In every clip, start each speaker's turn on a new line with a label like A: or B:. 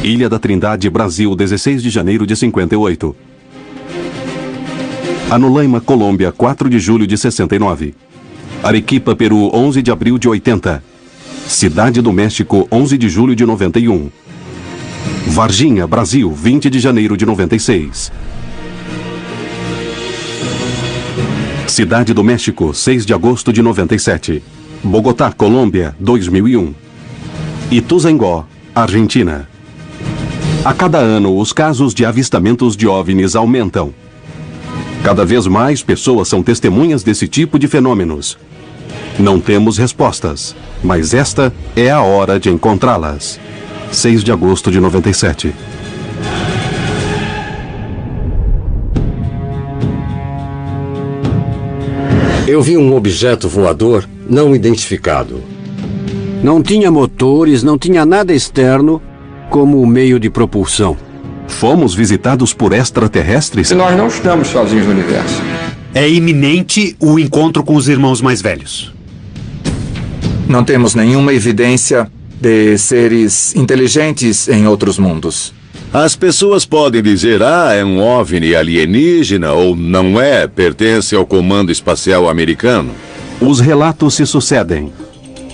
A: Ilha da Trindade, Brasil, 16 de janeiro de 58. Anolaima, Colômbia, 4 de julho de 69. Arequipa, Peru, 11 de abril de 80. Cidade do México, 11 de julho de 91. Varginha, Brasil, 20 de janeiro de 96. Cidade do México, 6 de agosto de 97. Bogotá, Colômbia, 2001. Ituzaingó, Argentina. A cada ano, os casos de avistamentos de OVNIs aumentam. Cada vez mais pessoas são testemunhas desse tipo de fenômenos. Não temos respostas, mas esta é a hora de encontrá-las. 6 de agosto de 97.
B: Eu vi um objeto voador não identificado.
C: Não tinha motores, não tinha nada externo como meio de propulsão.
A: Fomos visitados por extraterrestres?
D: Nós não estamos sozinhos no universo.
E: É iminente o encontro com os irmãos mais velhos.
F: Não temos nenhuma evidência de seres inteligentes em outros mundos.
G: As pessoas podem dizer, é um OVNI alienígena ou não é, pertence ao Comando Espacial Americano.
A: Os relatos se sucedem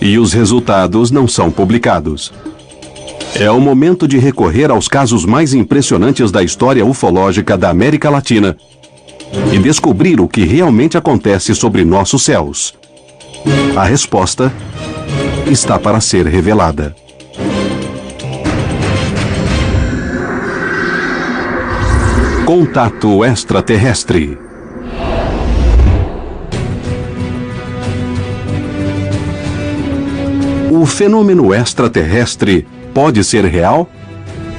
A: e os resultados não são publicados. É o momento de recorrer aos casos mais impressionantes da história ufológica da América Latina e descobrir o que realmente acontece sobre nossos céus. A resposta está para ser revelada. Contato extraterrestre. O fenômeno extraterrestre pode ser real?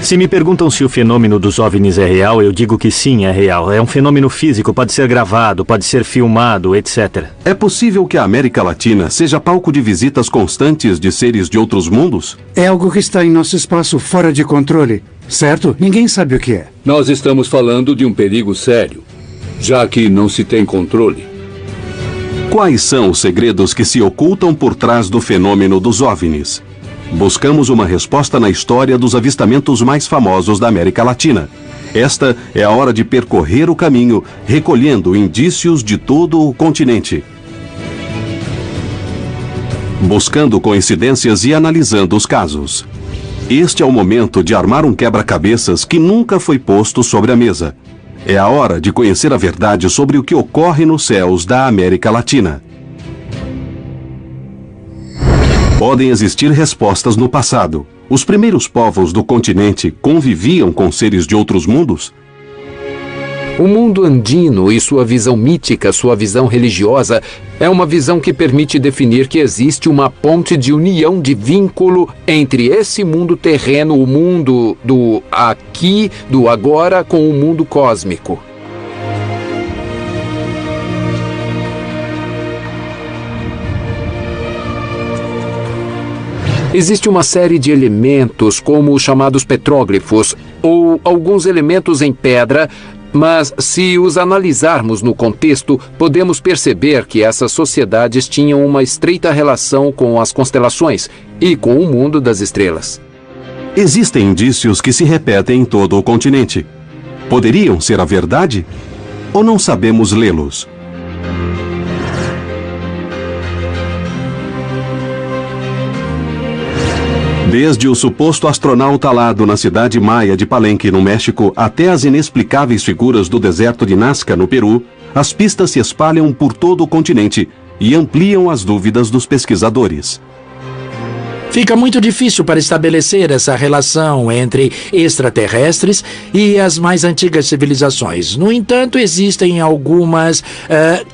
H: Se me perguntam se o fenômeno dos OVNIs é real, eu digo que sim, é real. É um fenômeno físico, pode ser gravado, pode ser filmado, etc.
A: É possível que a América Latina seja palco de visitas constantes de seres de outros mundos?
I: É algo que está em nosso espaço fora de controle, certo? Ninguém sabe o que é.
J: Nós estamos falando de um perigo sério, já que não se tem controle.
A: Quais são os segredos que se ocultam por trás do fenômeno dos OVNIs? Buscamos uma resposta na história dos avistamentos mais famosos da América Latina. Esta é a hora de percorrer o caminho, recolhendo indícios de todo o continente. Buscando coincidências e analisando os casos. Este é o momento de armar um quebra-cabeças que nunca foi posto sobre a mesa. É a hora de conhecer a verdade sobre o que ocorre nos céus da América Latina. Podem existir respostas no passado. Os primeiros povos do continente conviviam com seres de outros mundos?
K: O mundo andino e sua visão mítica, sua visão religiosa, é uma visão que permite definir que existe uma ponte de união, de vínculo entre esse mundo terreno, o mundo do aqui, do agora, com o mundo cósmico. Existe uma série de elementos, como os chamados petróglifos, ou alguns elementos em pedra, mas se os analisarmos no contexto, podemos perceber que essas sociedades tinham uma estreita relação com as constelações e com o mundo das estrelas.
A: Existem indícios que se repetem em todo o continente. Poderiam ser a verdade? Ou não sabemos lê-los? Desde o suposto astronauta alado na cidade maia de Palenque, no México, até as inexplicáveis figuras do deserto de Nazca, no Peru, as pistas se espalham por todo o continente e ampliam as dúvidas dos pesquisadores.
L: Fica muito difícil para estabelecer essa relação entre extraterrestres e as mais antigas civilizações. No entanto, existem algumas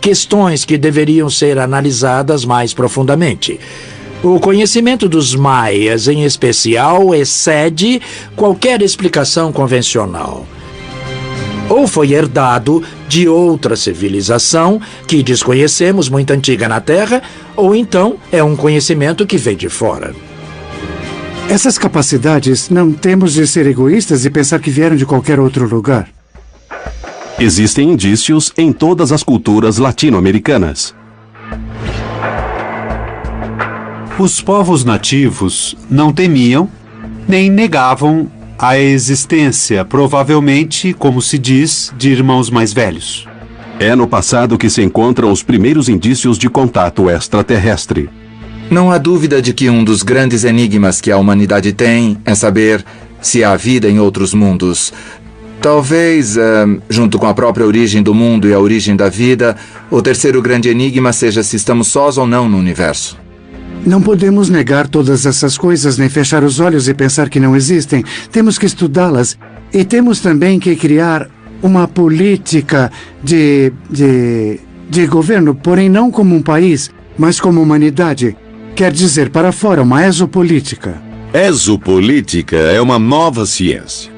L: questões que deveriam ser analisadas mais profundamente. O conhecimento dos maias, em especial, excede qualquer explicação convencional. Ou foi herdado de outra civilização que desconhecemos, muito antiga na Terra, ou então é um conhecimento que vem de fora.
I: Essas capacidades não temos de ser egoístas e pensar que vieram de qualquer outro lugar.
A: Existem indícios em todas as culturas latino-americanas.
E: Os povos nativos não temiam nem negavam a existência, provavelmente, como se diz, de irmãos mais velhos.
A: É no passado que se encontram os primeiros indícios de contato extraterrestre.
F: Não há dúvida de que um dos grandes enigmas que a humanidade tem é saber se há vida em outros mundos. Talvez, junto com a própria origem do mundo e a origem da vida, o terceiro grande enigma seja se estamos sós ou não no universo.
I: Não podemos negar todas essas coisas, nem fechar os olhos e pensar que não existem. Temos que estudá-las. E temos também que criar uma política de governo, porém não como um país, mas como humanidade. Quer dizer, para fora, uma exopolítica.
G: Exopolítica é uma nova ciência.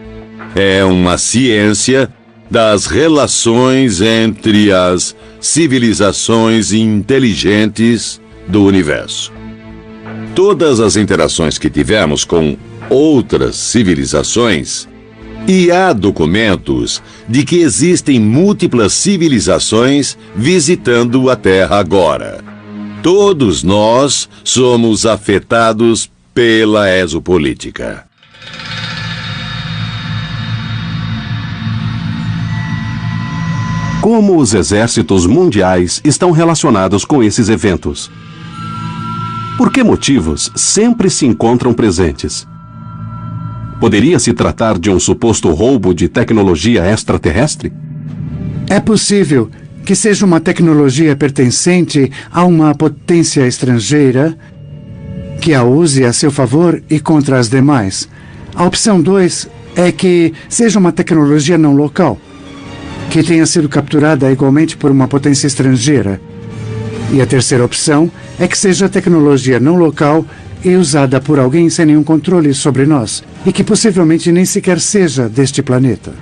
G: É uma ciência das relações entre as civilizações inteligentes do universo. Todas as interações que tivemos com outras civilizações, e há documentos de que existem múltiplas civilizações visitando a Terra agora. Todos nós somos afetados pela exopolítica.
A: Como os exércitos mundiais estão relacionados com esses eventos? Por que motivos sempre se encontram presentes? Poderia se tratar de um suposto roubo de tecnologia extraterrestre?
I: É possível que seja uma tecnologia pertencente a uma potência estrangeira que a use a seu favor e contra as demais. A opção 2 é que seja uma tecnologia não local, que tenha sido capturada igualmente por uma potência estrangeira. E a terceira opção é que seja tecnologia não local e usada por alguém sem nenhum controle sobre nós, e que possivelmente nem sequer seja deste planeta.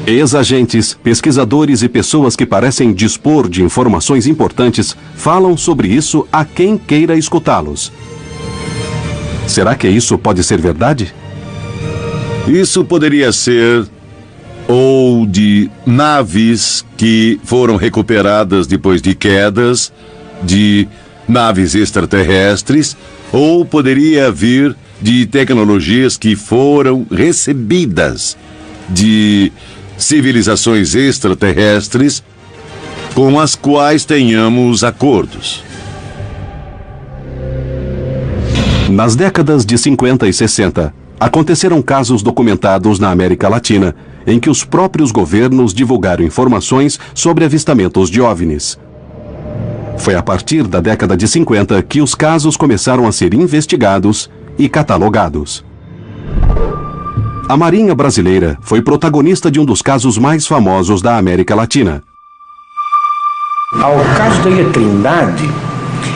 A: Ex-agentes, pesquisadores e pessoas que parecem dispor de informações importantes falam sobre isso a quem queira escutá-los. Será que isso pode ser verdade?
G: Isso poderia ser ou de naves que foram recuperadas depois de quedas, de naves extraterrestres, ou poderia vir de tecnologias que foram recebidas de civilizações extraterrestres com as quais tenhamos acordos.
A: Nas décadas de 50 e 60, aconteceram casos documentados na América Latina em que os próprios governos divulgaram informações sobre avistamentos de OVNIs. Foi a partir da década de 50 que os casos começaram a ser investigados e catalogados. A Marinha Brasileira foi protagonista de um dos casos mais famosos da América Latina.
M: O caso da Ilha Trindade,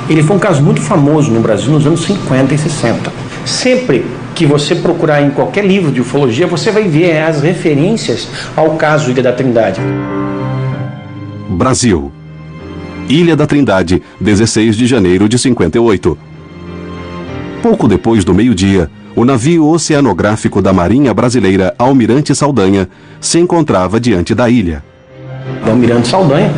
M: ele foi um caso muito famoso no Brasil nos anos 50 e 60. Sempre que você procurar em qualquer livro de ufologia, você vai ver as referências ao caso Ilha da Trindade.
A: Brasil. Ilha da Trindade, 16 de janeiro de 58. Pouco depois do meio-dia, o navio oceanográfico da Marinha Brasileira Almirante Saldanha se encontrava diante da ilha.
M: O Almirante Saldanha,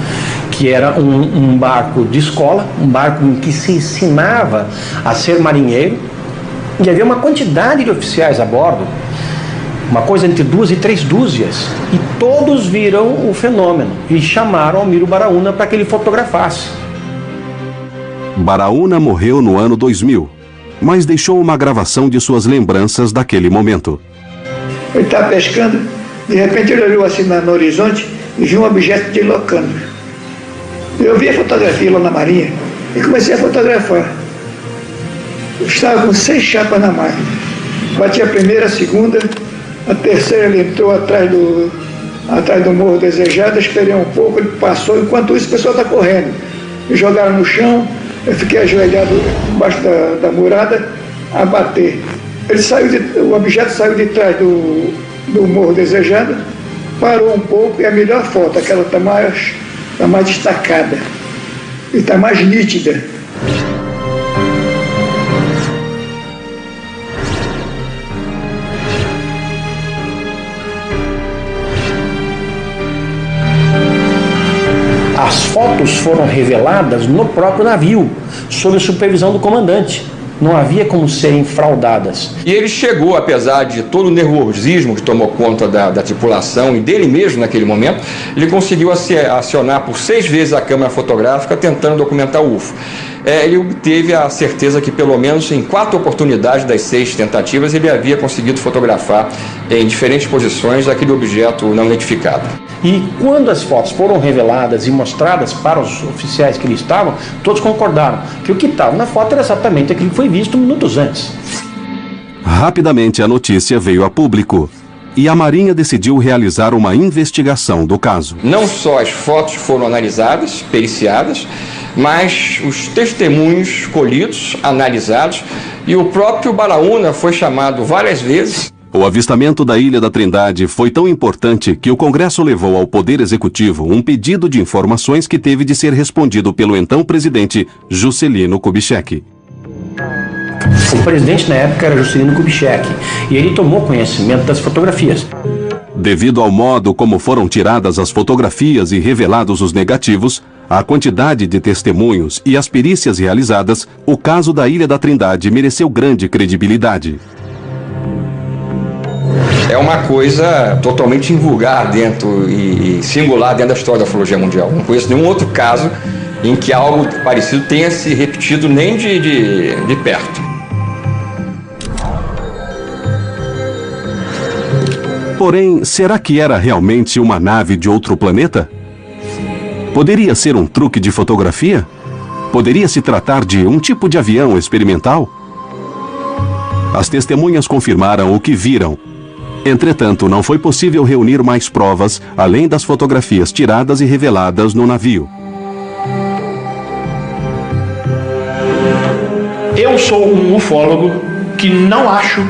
M: que era um barco de escola, um barco em que se ensinava a ser marinheiro, e havia uma quantidade de oficiais a bordo, uma coisa entre 2 e 3 dúzias, e todos viram o fenômeno e chamaram Almiro Baraúna para que ele fotografasse.
A: Baraúna morreu no ano 2000, mas deixou uma gravação de suas lembranças daquele momento.
N: Ele estava pescando, de repente ele olhou assim no horizonte e viu um objeto deslocando. Eu vi a fotografia lá na marinha e comecei a fotografar. Eu estava com 6 chapas na máquina. Bati a primeira, a segunda, a terceira ele entrou atrás do Morro Desejado, esperei um pouco, ele passou, enquanto isso o pessoal está correndo. Me jogaram no chão, eu fiquei ajoelhado embaixo da murada a bater. O objeto saiu de trás do Morro Desejado, parou um pouco e a melhor foto, aquela está mais destacada e está mais nítida.
M: As fotos foram reveladas no próprio navio, sob a supervisão do comandante. não havia como serem fraudadas.
D: E ele chegou, apesar de todo o nervosismo que tomou conta da tripulação e dele mesmo naquele momento, ele conseguiu acionar por 6 vezes a câmera fotográfica tentando documentar o UFO. Ele obteve a certeza que pelo menos em 4 oportunidades das 6 tentativas ele havia conseguido fotografar em diferentes posições aquele objeto não identificado.
M: E quando as fotos foram reveladas e mostradas para os oficiais que ali estavam, todos concordaram que o que estava na foto era exatamente aquilo que foi visto minutos antes.
A: Rapidamente a notícia veio a público e a Marinha decidiu realizar uma investigação do caso.
D: Não só as fotos foram analisadas, periciadas, mas os testemunhos colhidos, analisados, e o próprio Baraúna foi chamado várias vezes.
A: O avistamento da Ilha da Trindade foi tão importante que o Congresso levou ao Poder Executivo um pedido de informações que teve de ser respondido pelo então presidente Juscelino Kubitschek.
M: O presidente na época era Juscelino Kubitschek e ele tomou conhecimento das fotografias.
A: Devido ao modo como foram tiradas as fotografias e revelados os negativos, a quantidade de testemunhos e as perícias realizadas, o caso da Ilha da Trindade mereceu grande credibilidade.
D: É uma coisa totalmente invulgar dentro e singular dentro da história da ufologia mundial. Não conheço nenhum outro caso em que algo parecido tenha se repetido nem de perto.
A: Porém, será que era realmente uma nave de outro planeta? Poderia ser um truque de fotografia? Poderia se tratar de um tipo de avião experimental? As testemunhas confirmaram o que viram. Entretanto, não foi possível reunir mais provas, além das fotografias tiradas e reveladas no navio.
O: Eu sou um ufólogo que não acho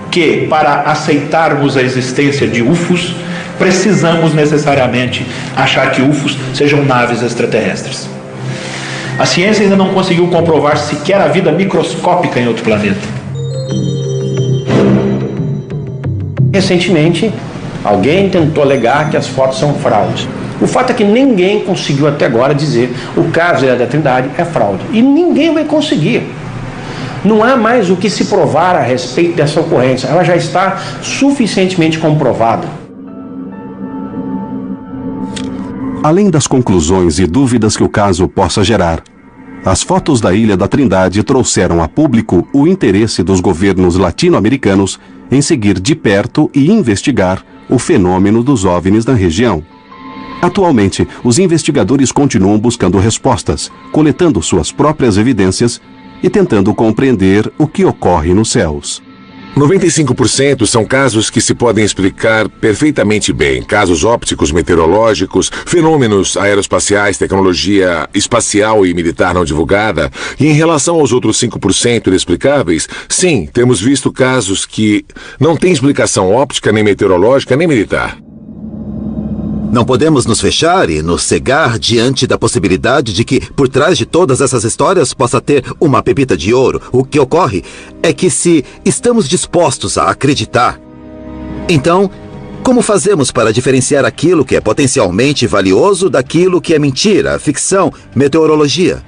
O: que, para aceitarmos a existência de UFOs, precisamos necessariamente achar que UFOs sejam naves extraterrestres. A ciência ainda não conseguiu comprovar sequer a vida microscópica em outro planeta.
M: Recentemente, alguém tentou alegar que as fotos são fraude. O fato é que ninguém conseguiu até agora dizer o caso da Trindade é fraude. E ninguém vai conseguir. Não há mais o que se provar a respeito dessa ocorrência. Ela já está suficientemente comprovada.
A: Além das conclusões e dúvidas que o caso possa gerar, as fotos da Ilha da Trindade trouxeram a público o interesse dos governos latino-americanos em seguir de perto e investigar o fenômeno dos OVNIs na região. Atualmente, os investigadores continuam buscando respostas, coletando suas próprias evidências e tentando compreender o que ocorre nos céus.
P: 95% são casos que se podem explicar perfeitamente bem. Casos ópticos, meteorológicos, fenômenos aeroespaciais, tecnologia espacial e militar não divulgada. E em relação aos outros 5% inexplicáveis, sim, temos visto casos que não têm explicação óptica, nem meteorológica, nem militar.
Q: Não podemos nos fechar e nos cegar diante da possibilidade de que, por trás de todas essas histórias, possa ter uma pepita de ouro. O que ocorre é que, se estamos dispostos a acreditar, então, como fazemos para diferenciar aquilo que é potencialmente valioso daquilo que é mentira, ficção, meteorologia?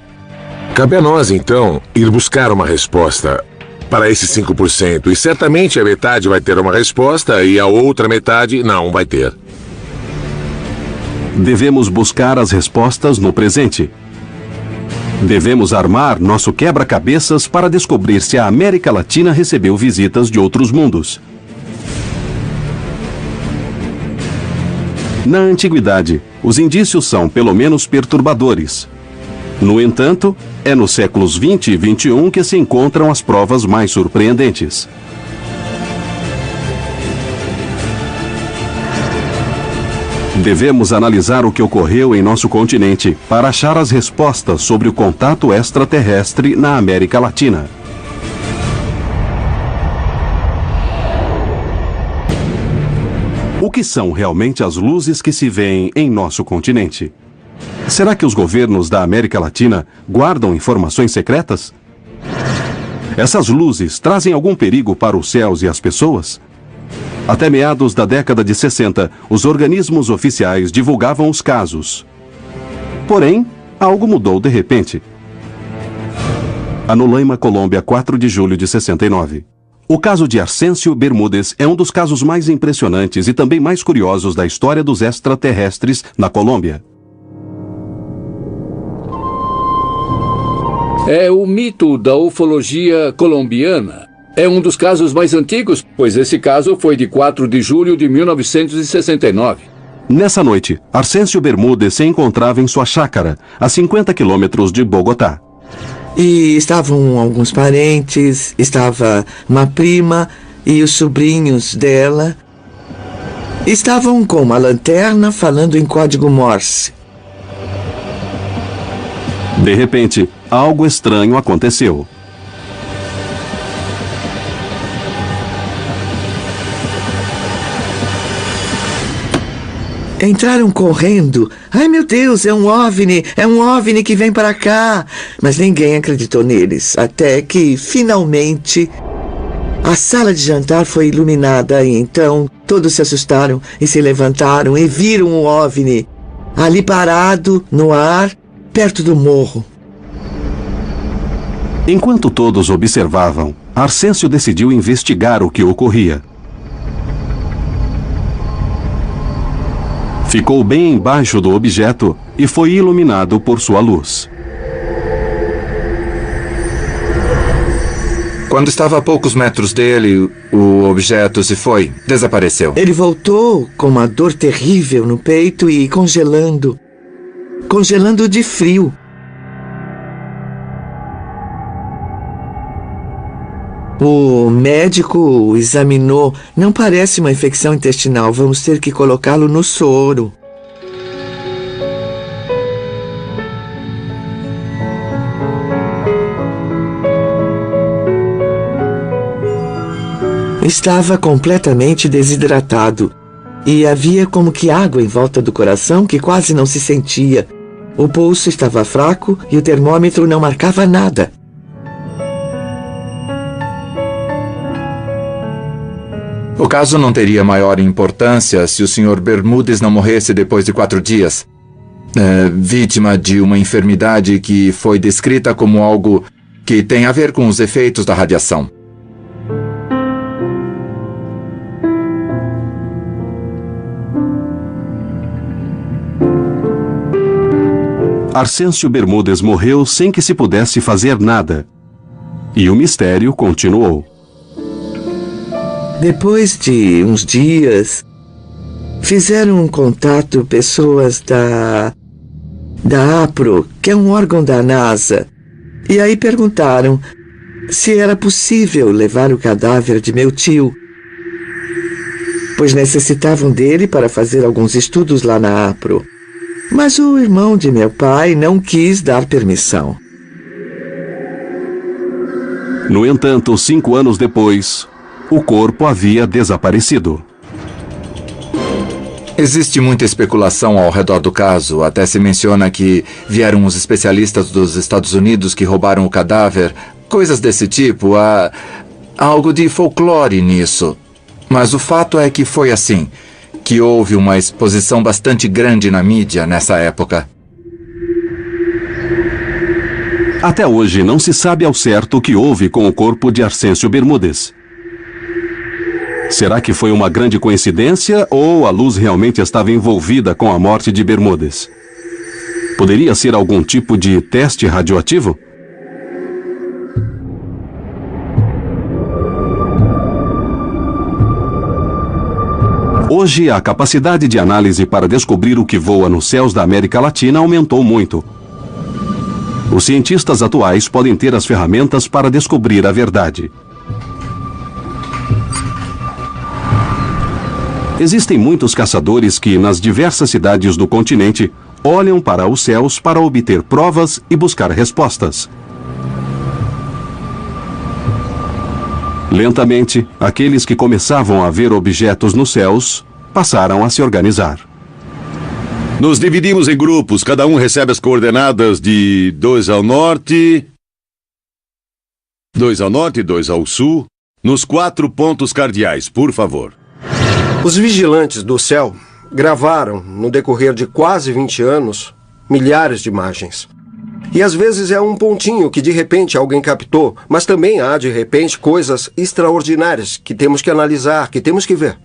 P: Cabe a nós, então, ir buscar uma resposta para esses 5%. E certamente a metade vai ter uma resposta e a outra metade não vai ter.
A: Devemos buscar as respostas no presente. Devemos armar nosso quebra-cabeças para descobrir se a América Latina recebeu visitas de outros mundos. Na antiguidade, os indícios são pelo menos perturbadores. No entanto, é nos séculos 20 e 21 que se encontram as provas mais surpreendentes. Devemos analisar o que ocorreu em nosso continente para achar as respostas sobre o contato extraterrestre na América Latina. O que são realmente as luzes que se veem em nosso continente? Será que os governos da América Latina guardam informações secretas? Essas luzes trazem algum perigo para os céus e as pessoas? Até meados da década de 60, os organismos oficiais divulgavam os casos. Porém, algo mudou de repente. Anulaima, Colômbia, 4 de julho de 69. O caso de Arcêncio Bermúdez é um dos casos mais impressionantes e também mais curiosos da história dos extraterrestres na Colômbia.
J: É o mito da ufologia colombiana. É um dos casos mais antigos, pois esse caso foi de 4 de julho de 1969.
A: Nessa noite, Arcêncio Bermúdez se encontrava em sua chácara, a 50 quilômetros de Bogotá.
R: E estavam alguns parentes, estava uma prima e os sobrinhos dela. Estavam com uma lanterna falando em código Morse.
A: De repente, algo estranho aconteceu.
R: Entraram correndo. Ai, meu Deus, é um OVNI que vem para cá. Mas ninguém acreditou neles, até que, finalmente, a sala de jantar foi iluminada e então todos se assustaram e se levantaram e viram um OVNI ali parado, no ar, perto do morro.
A: Enquanto todos observavam, Arcêncio decidiu investigar o que ocorria. Ficou bem embaixo do objeto e foi iluminado por sua luz.
F: Quando estava a poucos metros dele, o objeto se foi, desapareceu.
R: Ele voltou com uma dor terrível no peito e congelando de frio. O médico o examinou. Não parece uma infecção intestinal. Vamos ter que colocá-lo no soro. Estava completamente desidratado. E havia como que água em volta do coração que quase não se sentia. O pulso estava fraco e o termômetro não marcava nada.
F: O caso não teria maior importância se o Sr. Bermúdez não morresse depois de 4 dias. Vítima de uma enfermidade que foi descrita como algo que tem a ver com os efeitos da radiação.
A: Arcêncio Bermúdez morreu sem que se pudesse fazer nada. E o mistério continuou.
R: Depois de uns dias, fizeram um contato pessoas da APRO, que é um órgão da NASA, e aí perguntaram se era possível levar o cadáver de meu tio, pois necessitavam dele para fazer alguns estudos lá na APRO. Mas o irmão de meu pai não quis dar permissão.
A: No entanto, 5 anos depois, o corpo havia desaparecido.
F: Existe muita especulação ao redor do caso. Até se menciona que vieram os especialistas dos Estados Unidos que roubaram o cadáver. Coisas desse tipo. Há algo de folclore nisso. Mas o fato é que foi assim, que houve uma exposição bastante grande na mídia nessa época.
A: Até hoje não se sabe ao certo o que houve com o corpo de Arcêncio Bermúdez. Será que foi uma grande coincidência ou a luz realmente estava envolvida com a morte de Bermúdez? Poderia ser algum tipo de teste radioativo? Hoje, a capacidade de análise para descobrir o que voa nos céus da América Latina aumentou muito. Os cientistas atuais podem ter as ferramentas para descobrir a verdade. Existem muitos caçadores que, nas diversas cidades do continente, olham para os céus para obter provas e buscar respostas. Lentamente, aqueles que começavam a ver objetos nos céus passaram a se organizar.
G: Nos dividimos em grupos, cada um recebe as coordenadas de 2 ao norte, 2 ao norte e 2 ao sul, nos 4 pontos cardeais, por favor.
S: Os vigilantes do céu gravaram, no decorrer de quase 20 anos, milhares de imagens. E às vezes é um pontinho que de repente alguém captou, mas também há de repente coisas extraordinárias que temos que analisar, que temos que ver.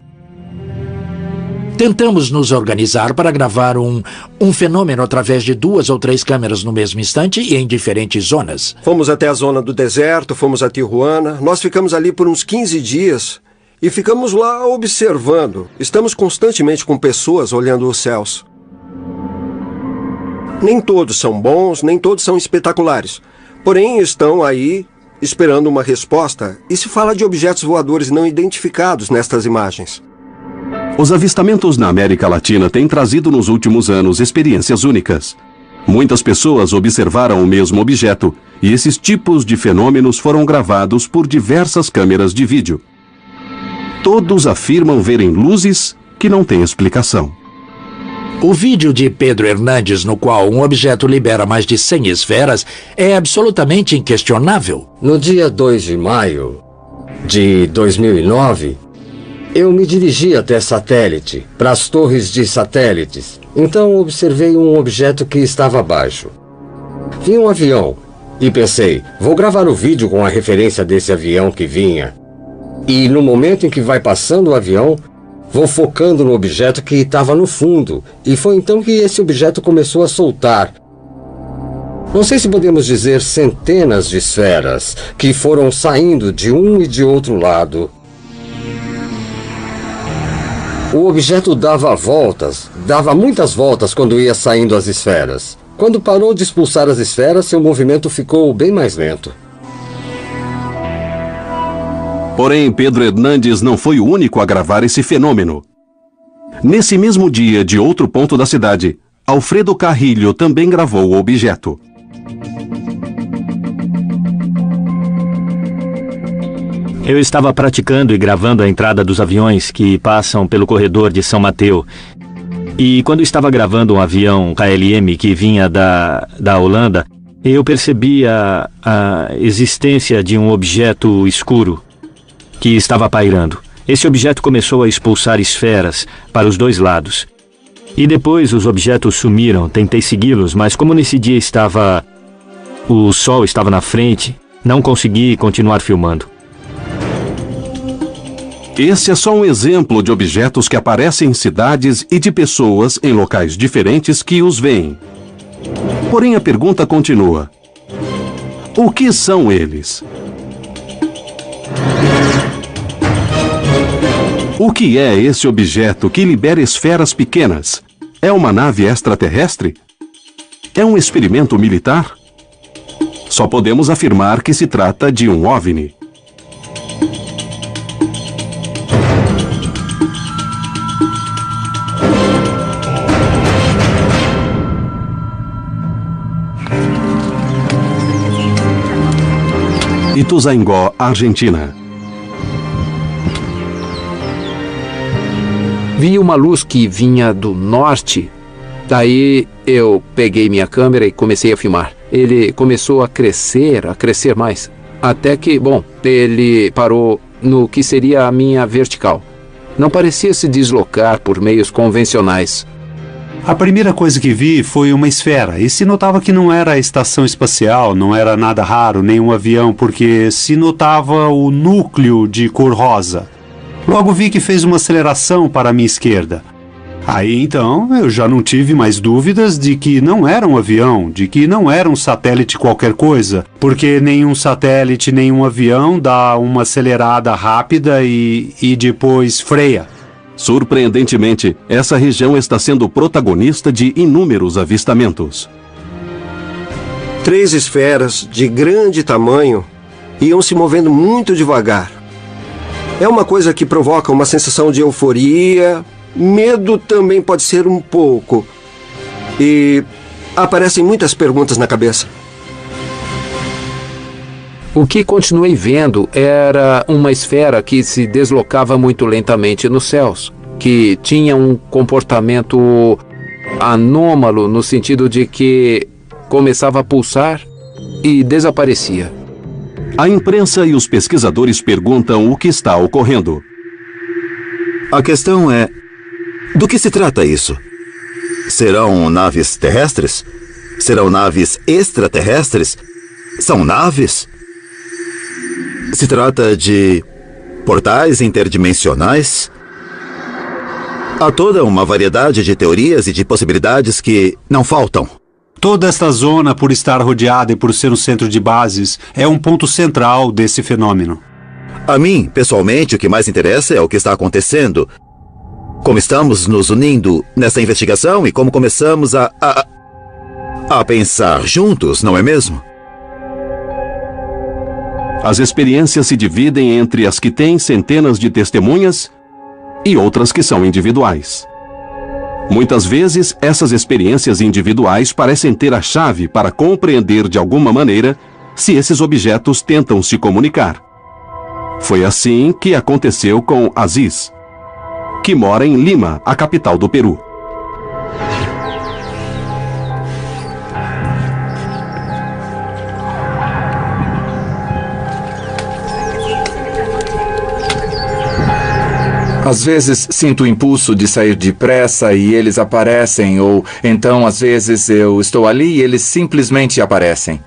L: Tentamos nos organizar para gravar um fenômeno através de 2 ou 3 câmeras no mesmo instante e em diferentes zonas.
S: Fomos até a zona do deserto, fomos a Tijuana, nós ficamos ali por uns 15 dias e ficamos lá observando. Estamos constantemente com pessoas olhando os céus. Nem todos são bons, nem todos são espetaculares. Porém, estão aí esperando uma resposta e se fala de objetos voadores não identificados nestas imagens.
A: Os avistamentos na América Latina têm trazido nos últimos anos experiências únicas. Muitas pessoas observaram o mesmo objeto e esses tipos de fenômenos foram gravados por diversas câmeras de vídeo. Todos afirmam verem luzes que não têm explicação.
L: O vídeo de Pedro Hernandes, no qual um objeto libera mais de 100 esferas, é absolutamente inquestionável.
B: No dia 2 de maio de 2009, eu me dirigi até satélite, para as torres de satélites. Então observei um objeto que estava abaixo. Vi um avião e pensei, vou gravar o vídeo com a referência desse avião que vinha. E no momento em que vai passando o avião, vou focando no objeto que estava no fundo. E foi então que esse objeto começou a soltar. Não sei se podemos dizer centenas de esferas que foram saindo de um e de outro lado. O objeto dava voltas, dava muitas voltas quando ia saindo as esferas. Quando parou de expulsar as esferas, seu movimento ficou bem mais lento.
A: Porém, Pedro Hernandes não foi o único a gravar esse fenômeno. Nesse mesmo dia, de outro ponto da cidade, Alfredo Carrilho também gravou o objeto.
H: Eu estava praticando e gravando a entrada dos aviões que passam pelo corredor de São Mateus. E quando estava gravando um avião KLM que vinha da Holanda, eu percebi a existência de um objeto escuro que estava pairando. Esse objeto começou a expulsar esferas para os 2 lados. E depois os objetos sumiram. Tentei segui-los, mas como nesse dia o sol estava na frente, não consegui continuar filmando.
A: Esse é só um exemplo de objetos que aparecem em cidades e de pessoas em locais diferentes que os veem. Porém, a pergunta continua: o que são eles? O que é esse objeto que libera esferas pequenas? É uma nave extraterrestre? É um experimento militar? Só podemos afirmar que se trata de um OVNI. Ituzaingó, Argentina.
K: Vi uma luz que vinha do norte. Daí eu peguei minha câmera e comecei a filmar. Ele começou a crescer mais. Até que, ele parou no que seria a minha vertical. Não parecia se deslocar por meios convencionais.
E: A primeira coisa que vi foi uma esfera, e se notava que não era a estação espacial, não era nada raro, nem um avião, porque se notava o núcleo de cor rosa. Logo vi que fez uma aceleração para a minha esquerda. Aí então eu já não tive mais dúvidas de que não era um avião, de que não era um satélite qualquer coisa, porque nenhum satélite, nenhum avião dá uma acelerada rápida e depois freia.
A: Surpreendentemente, essa região está sendo protagonista de inúmeros avistamentos.
S: 3 esferas de grande tamanho iam se movendo muito devagar. É uma coisa que provoca uma sensação de euforia, medo também pode ser um pouco. E aparecem muitas perguntas na cabeça.
K: O que continuei vendo era uma esfera que se deslocava muito lentamente nos céus, que tinha um comportamento anômalo no sentido de que começava a pulsar e desaparecia.
A: A imprensa e os pesquisadores perguntam o que está ocorrendo.
Q: A questão é: do que se trata isso? Serão naves terrestres? Serão naves extraterrestres? São naves? Se trata de portais interdimensionais? Há toda uma variedade de teorias e de possibilidades que não faltam.
E: Toda esta zona, por estar rodeada e por ser um centro de bases, é um ponto central desse fenômeno.
Q: A mim, pessoalmente, o que mais interessa é o que está acontecendo. Como estamos nos unindo nessa investigação e como começamos a pensar juntos, não é mesmo?
A: As experiências se dividem entre as que têm centenas de testemunhas e outras que são individuais. Muitas vezes, essas experiências individuais parecem ter a chave para compreender de alguma maneira se esses objetos tentam se comunicar. Foi assim que aconteceu com Aziz, que mora em Lima, a capital do Peru.
F: Às vezes sinto o impulso de sair depressa e eles aparecem, ou então às vezes eu estou ali e eles simplesmente aparecem.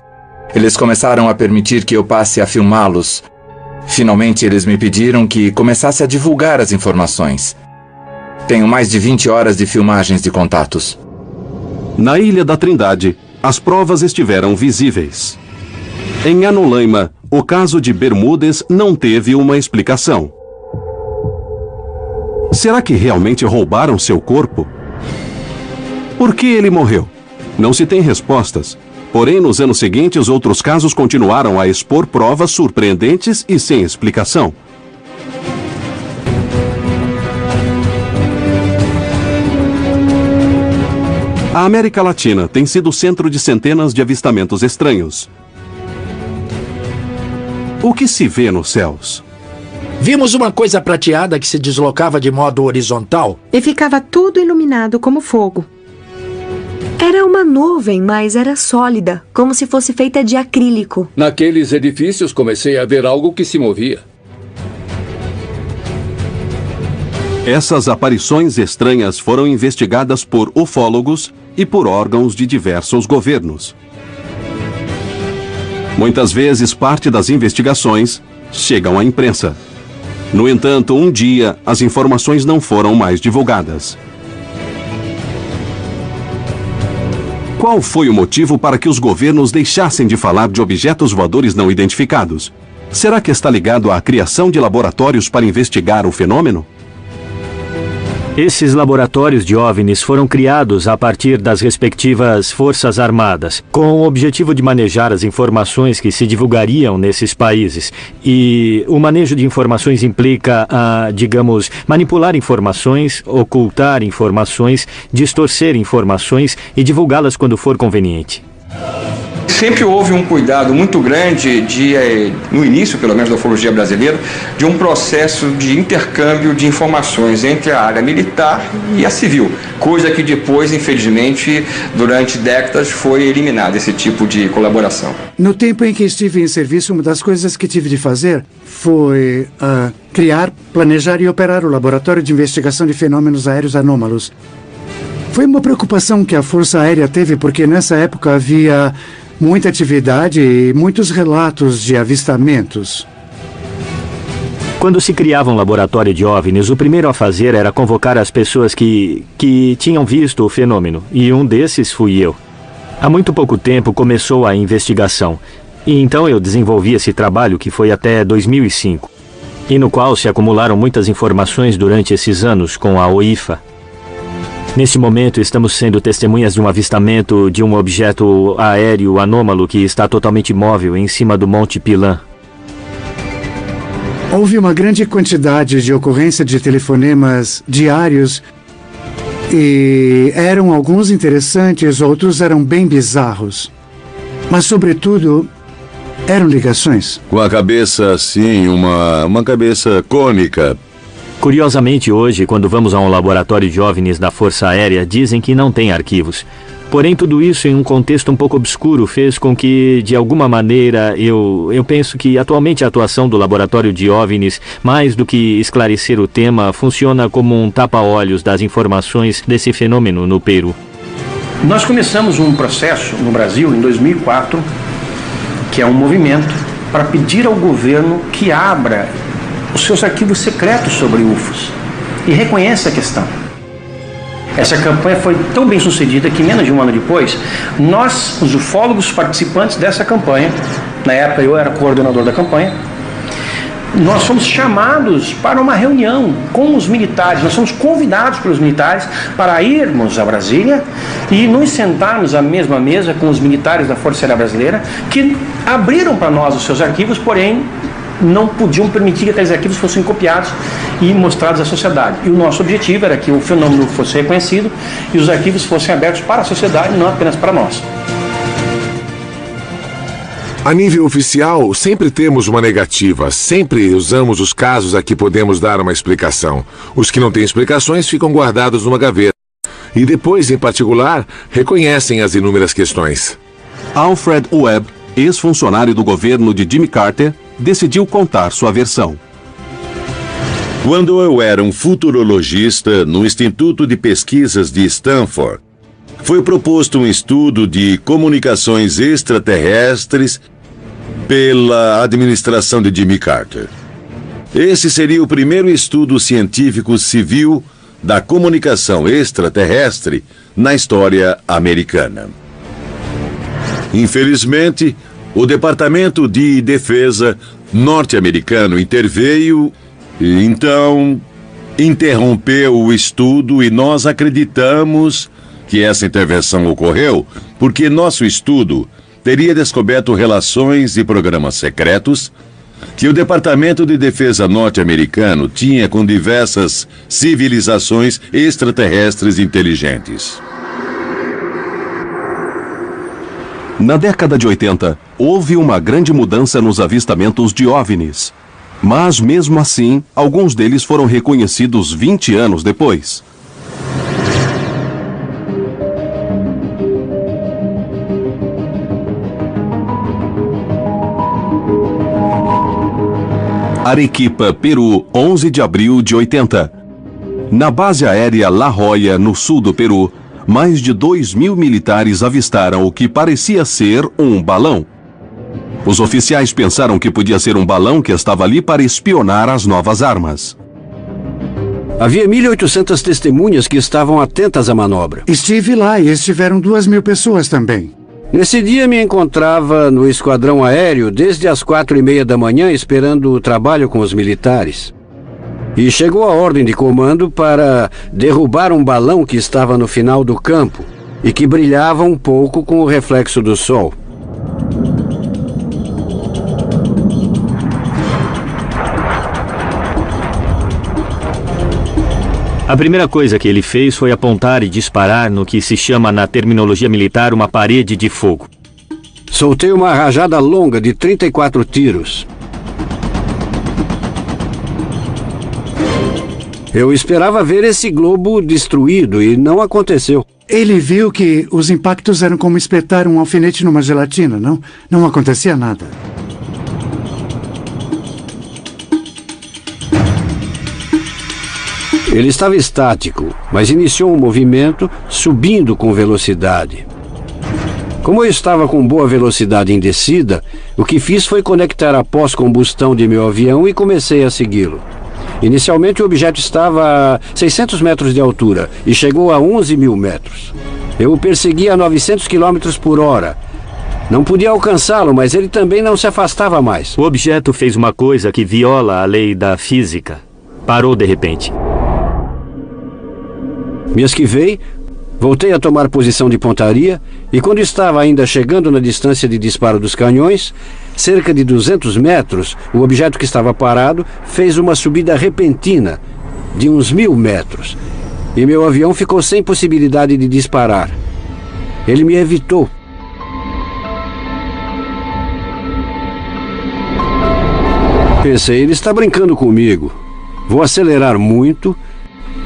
F: Eles começaram a permitir que eu passe a filmá-los. Finalmente eles me pediram que começasse a divulgar as informações. Tenho mais de 20 horas de filmagens de contatos.
A: Na Ilha da Trindade, as provas estiveram visíveis. Em Anolaima, o caso de Bermúdez não teve uma explicação. Será que realmente roubaram seu corpo? Por que ele morreu? Não se tem respostas. Porém, nos anos seguintes, outros casos continuaram a expor provas surpreendentes e sem explicação. A América Latina tem sido centro de centenas de avistamentos estranhos. O que se vê nos céus?
L: Vimos uma coisa prateada que se deslocava de modo horizontal.
T: E ficava tudo iluminado como fogo. Era uma nuvem, mas era sólida, como se fosse feita de acrílico.
J: Naqueles edifícios comecei a ver algo que se movia.
A: Essas aparições estranhas foram investigadas por ufólogos e por órgãos de diversos governos. Muitas vezes, parte das investigações chegam à imprensa. No entanto, um dia, as informações não foram mais divulgadas. Qual foi o motivo para que os governos deixassem de falar de objetos voadores não identificados? Será que está ligado à criação de laboratórios para investigar o fenômeno?
H: Esses laboratórios de OVNIs foram criados a partir das respectivas Forças Armadas, com o objetivo de manejar as informações que se divulgariam nesses países. E o manejo de informações implica, digamos, manipular informações, ocultar informações, distorcer informações e divulgá-las quando for conveniente.
D: Sempre houve um cuidado muito grande no início, pelo menos da ufologia brasileira, de um processo de intercâmbio de informações entre a área militar e a civil, coisa que depois, infelizmente, durante décadas foi eliminada, esse tipo de colaboração.
I: No tempo em que estive em serviço, uma das coisas que tive de fazer foi criar, planejar e operar o Laboratório de Investigação de Fenômenos Aéreos Anômalos. Foi uma preocupação que a Força Aérea teve, porque nessa época havia muita atividade e muitos relatos de avistamentos.
H: Quando se criava um laboratório de OVNIs, o primeiro a fazer era convocar as pessoas que tinham visto o fenômeno, e um desses fui eu. Há muito pouco tempo começou a investigação, e então eu desenvolvi esse trabalho que foi até 2005, e no qual se acumularam muitas informações durante esses anos com a OIFA. Neste momento, estamos sendo testemunhas de um avistamento de um objeto aéreo anômalo que está totalmente imóvel em cima do Monte Pilã.
I: Houve uma grande quantidade de ocorrência de telefonemas diários e eram alguns interessantes, outros eram bem bizarros. Mas, sobretudo, eram ligações.
G: Com a cabeça assim, uma cabeça cônica.
H: Curiosamente, hoje, quando vamos a um laboratório de OVNIs da Força Aérea, dizem que não tem arquivos. Porém, tudo isso em um contexto um pouco obscuro fez com que, de alguma maneira, eu penso que atualmente a atuação do laboratório de OVNIs, mais do que esclarecer o tema, funciona como um tapa-olhos das informações desse fenômeno no Peru.
M: Nós começamos um processo no Brasil em 2004, que é um movimento para pedir ao governo que abra os seus arquivos secretos sobre UFOs e reconheça a questão. Essa campanha foi tão bem sucedida que menos de um ano depois, nós, os ufólogos participantes dessa campanha, na época eu era coordenador da campanha, nós fomos chamados para uma reunião com os militares, nós fomos convidados pelos militares para irmos a Brasília e nos sentarmos à mesma mesa com os militares da Força Aérea Brasileira, que abriram para nós os seus arquivos, porém não podiam permitir que aqueles arquivos fossem copiados e mostrados à sociedade. E o nosso objetivo era que o fenômeno fosse reconhecido e os arquivos fossem abertos para a sociedade, não apenas para nós.
P: A nível oficial, sempre temos uma negativa, sempre usamos os casos a que podemos dar uma explicação. Os que não têm explicações ficam guardados numa gaveta. E depois, em particular, reconhecem as inúmeras questões.
A: Alfred Webb, ex-funcionário do governo de Jimmy Carter, decidiu contar sua versão.
G: Quando eu era um futurologista no Instituto de Pesquisas de Stanford, foi proposto um estudo de comunicações extraterrestres pela administração de Jimmy Carter. Esse seria o primeiro estudo científico civil da comunicação extraterrestre na história americana. Infelizmente, o Departamento de Defesa norte-americano interveio e então interrompeu o estudo e nós acreditamos que essa intervenção ocorreu porque nosso estudo teria descoberto relações e programas secretos que o Departamento de Defesa norte-americano tinha com diversas civilizações extraterrestres inteligentes.
A: Na década de 80, houve uma grande mudança nos avistamentos de OVNIs. Mas, mesmo assim, alguns deles foram reconhecidos 20 anos depois. Arequipa, Peru, 11 de abril de 80. Na base aérea La Joya, no sul do Peru, mais de 2.000 militares avistaram o que parecia ser um balão. Os oficiais pensaram que podia ser um balão que estava ali para espionar as novas armas.
C: Havia 1.800 testemunhas que estavam atentas à manobra.
I: Estive lá e estiveram 2.000 pessoas também.
C: Nesse dia me encontrava no esquadrão aéreo desde as 4:30 da manhã esperando o trabalho com os militares. E chegou a ordem de comando para derrubar um balão que estava no final do campo e que brilhava um pouco com o reflexo do sol.
H: A primeira coisa que ele fez foi apontar e disparar no que se chama na terminologia militar uma parede de fogo.
C: Soltei uma rajada longa de 34 tiros. Eu esperava ver esse globo destruído e não aconteceu.
I: Ele viu que os impactos eram como espetar um alfinete numa gelatina, não? Não acontecia nada.
C: Ele estava estático, mas iniciou um movimento subindo com velocidade. Como eu estava com boa velocidade em descida, o que fiz foi conectar a pós-combustão de meu avião e comecei a segui-lo. Inicialmente o objeto estava a 600 metros de altura e chegou a 11.000 metros. Eu o persegui a 900 km por hora. Não podia alcançá-lo, mas ele também não se afastava mais.
H: O objeto fez uma coisa que viola a lei da física. Parou de repente.
C: Me esquivei, voltei a tomar posição de pontaria e quando estava ainda chegando na distância de disparo dos canhões, cerca de 200 metros, o objeto que estava parado fez uma subida repentina de uns 1.000 metros e meu avião ficou sem possibilidade de disparar. Ele me evitou. Pensei, ele está brincando comigo. Vou acelerar muito,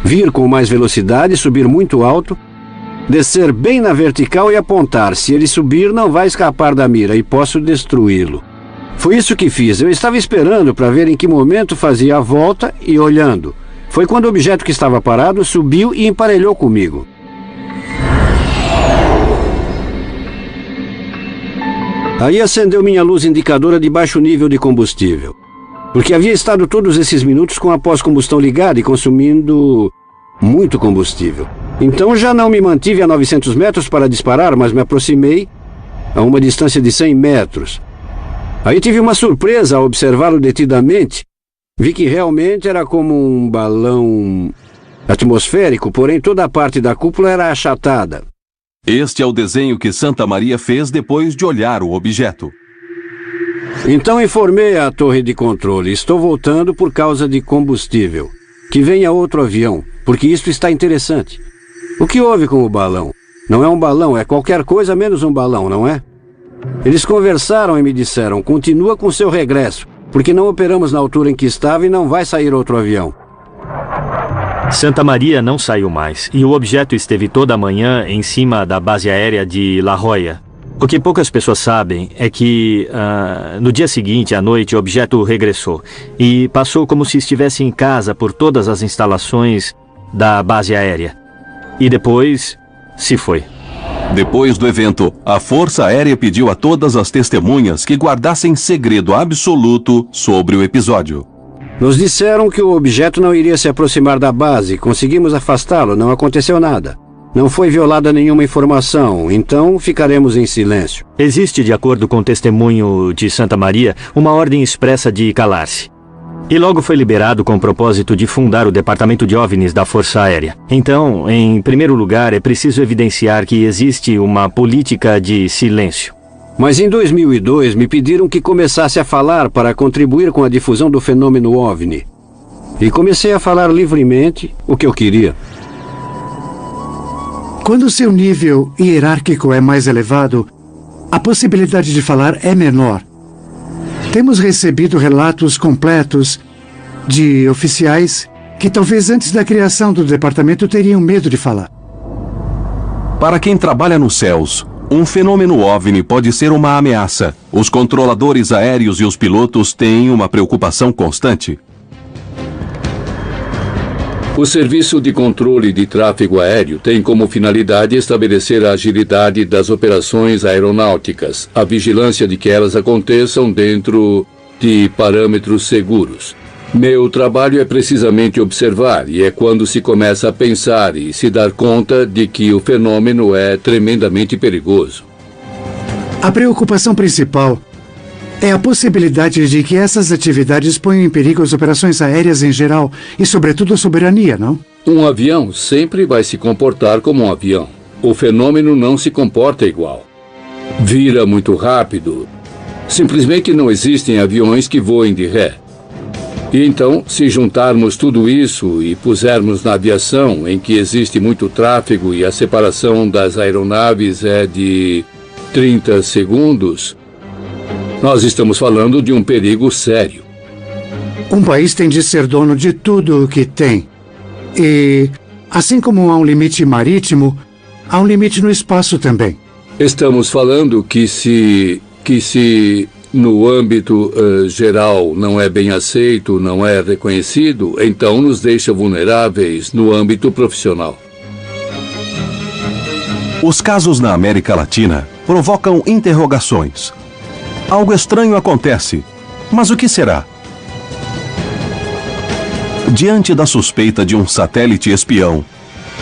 C: vir com mais velocidade, subir muito alto, descer bem na vertical e apontar. Se ele subir, não vai escapar da mira e posso destruí-lo. Foi isso que fiz. Eu estava esperando para ver em que momento fazia a volta e olhando. Foi quando o objeto que estava parado subiu e emparelhou comigo. Aí acendeu minha luz indicadora de baixo nível de combustível, porque havia estado todos esses minutos com a pós-combustão ligada e consumindo muito combustível. Então já não me mantive a 900 metros para disparar, mas me aproximei a uma distância de 100 metros. Aí tive uma surpresa ao observá-lo detidamente. Vi que realmente era como um balão atmosférico, porém toda a parte da cúpula era achatada.
A: Este é o desenho que Santa Maria fez depois de olhar o objeto.
C: Então informei a torre de controle. Estou voltando por causa de combustível. Que venha outro avião, porque isto está interessante. O que houve com o balão? Não é um balão, é qualquer coisa menos um balão, não é? Eles conversaram e me disseram, continua com seu regresso, porque não operamos na altura em que estava e não vai sair outro avião.
H: Santa Maria não saiu mais, e o objeto esteve toda a manhã em cima da base aérea de La Jolla. O que poucas pessoas sabem é que, no dia seguinte, à noite, o objeto regressou e passou como se estivesse em casa por todas as instalações da base aérea. E depois, se foi.
A: Depois do evento, a Força Aérea pediu a todas as testemunhas que guardassem segredo absoluto sobre o episódio.
C: Nos disseram que o objeto não iria se aproximar da base. Conseguimos afastá-lo, não aconteceu nada. Não foi violada nenhuma informação, então ficaremos em silêncio.
H: Existe, de acordo com o testemunho de Santa Maria, uma ordem expressa de calar-se. E logo foi liberado com o propósito de fundar o Departamento de OVNIs da Força Aérea. Então, em primeiro lugar, é preciso evidenciar que existe uma política de silêncio.
C: Mas em 2002 me pediram que começasse a falar para contribuir com a difusão do fenômeno OVNI. E comecei a falar livremente o que eu queria.
I: Quando seu nível hierárquico é mais elevado, a possibilidade de falar é menor. Temos recebido relatos completos de oficiais que talvez antes da criação do departamento teriam medo de falar.
A: Para quem trabalha nos céus, um fenômeno OVNI pode ser uma ameaça. Os controladores aéreos e os pilotos têm uma preocupação constante.
J: O Serviço de Controle de Tráfego Aéreo tem como finalidade estabelecer a agilidade das operações aeronáuticas, a vigilância de que elas aconteçam dentro de parâmetros seguros. Meu trabalho é precisamente observar, e é quando se começa a pensar e se dar conta de que o fenômeno é tremendamente perigoso.
I: A preocupação principal é a possibilidade de que essas atividades ponham em perigo as operações aéreas em geral e, sobretudo, a soberania, não?
J: Um avião sempre vai se comportar como um avião. O fenômeno não se comporta igual. Vira muito rápido. Simplesmente não existem aviões que voem de ré. E então, se juntarmos tudo isso e pusermos na aviação, em que existe muito tráfego e a separação das aeronaves é de 30 segundos, nós estamos falando de um perigo sério.
I: Um país tem de ser dono de tudo o que tem. E, assim como há um limite marítimo, há um limite no espaço também.
J: Estamos falando que se no âmbito geral não é bem aceito, não é reconhecido, então nos deixa vulneráveis no âmbito profissional.
A: Os casos na América Latina provocam interrogações. Algo estranho acontece, mas o que será? Diante da suspeita de um satélite espião,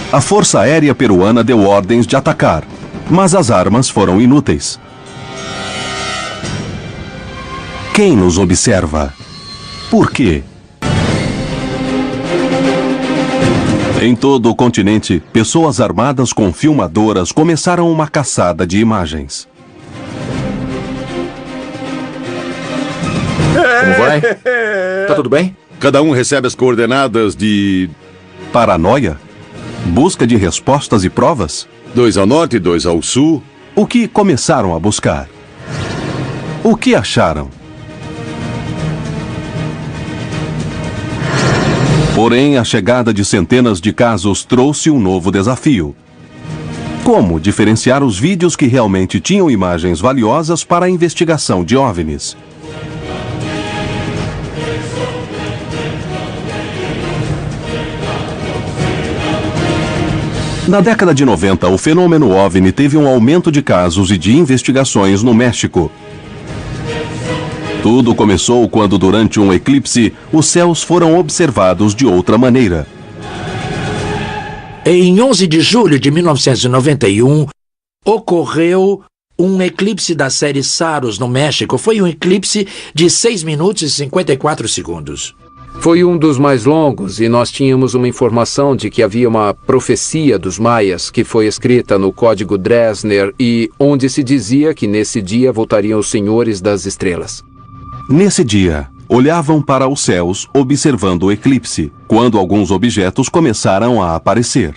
A: a Força Aérea Peruana deu ordens de atacar, mas as armas foram inúteis. Quem nos observa? Por quê? Em todo o continente, pessoas armadas com filmadoras começaram uma caçada de imagens.
U: Como vai? Tá tudo bem?
G: Cada um recebe as coordenadas de...
A: Paranoia? Busca de respostas e provas?
G: 2 ao norte e 2 ao sul.
A: O que começaram a buscar? O que acharam? Porém, a chegada de centenas de casos trouxe um novo desafio. Como diferenciar os vídeos que realmente tinham imagens valiosas para a investigação de OVNIs? Na década de 90, o fenômeno OVNI teve um aumento de casos e de investigações no México, Tudo começou quando, durante um eclipse, os céus foram observados de outra maneira.
L: Em 11 de julho de 1991, ocorreu um eclipse da série Saros no México. Foi um eclipse de 6 minutos e 54 segundos.
K: Foi um dos mais longos e nós tínhamos uma informação de que havia uma profecia dos maias que foi escrita no Código Dresner e onde se dizia que nesse dia voltariam os senhores das estrelas.
A: Nesse dia, olhavam para os céus observando o eclipse, quando alguns objetos começaram a aparecer.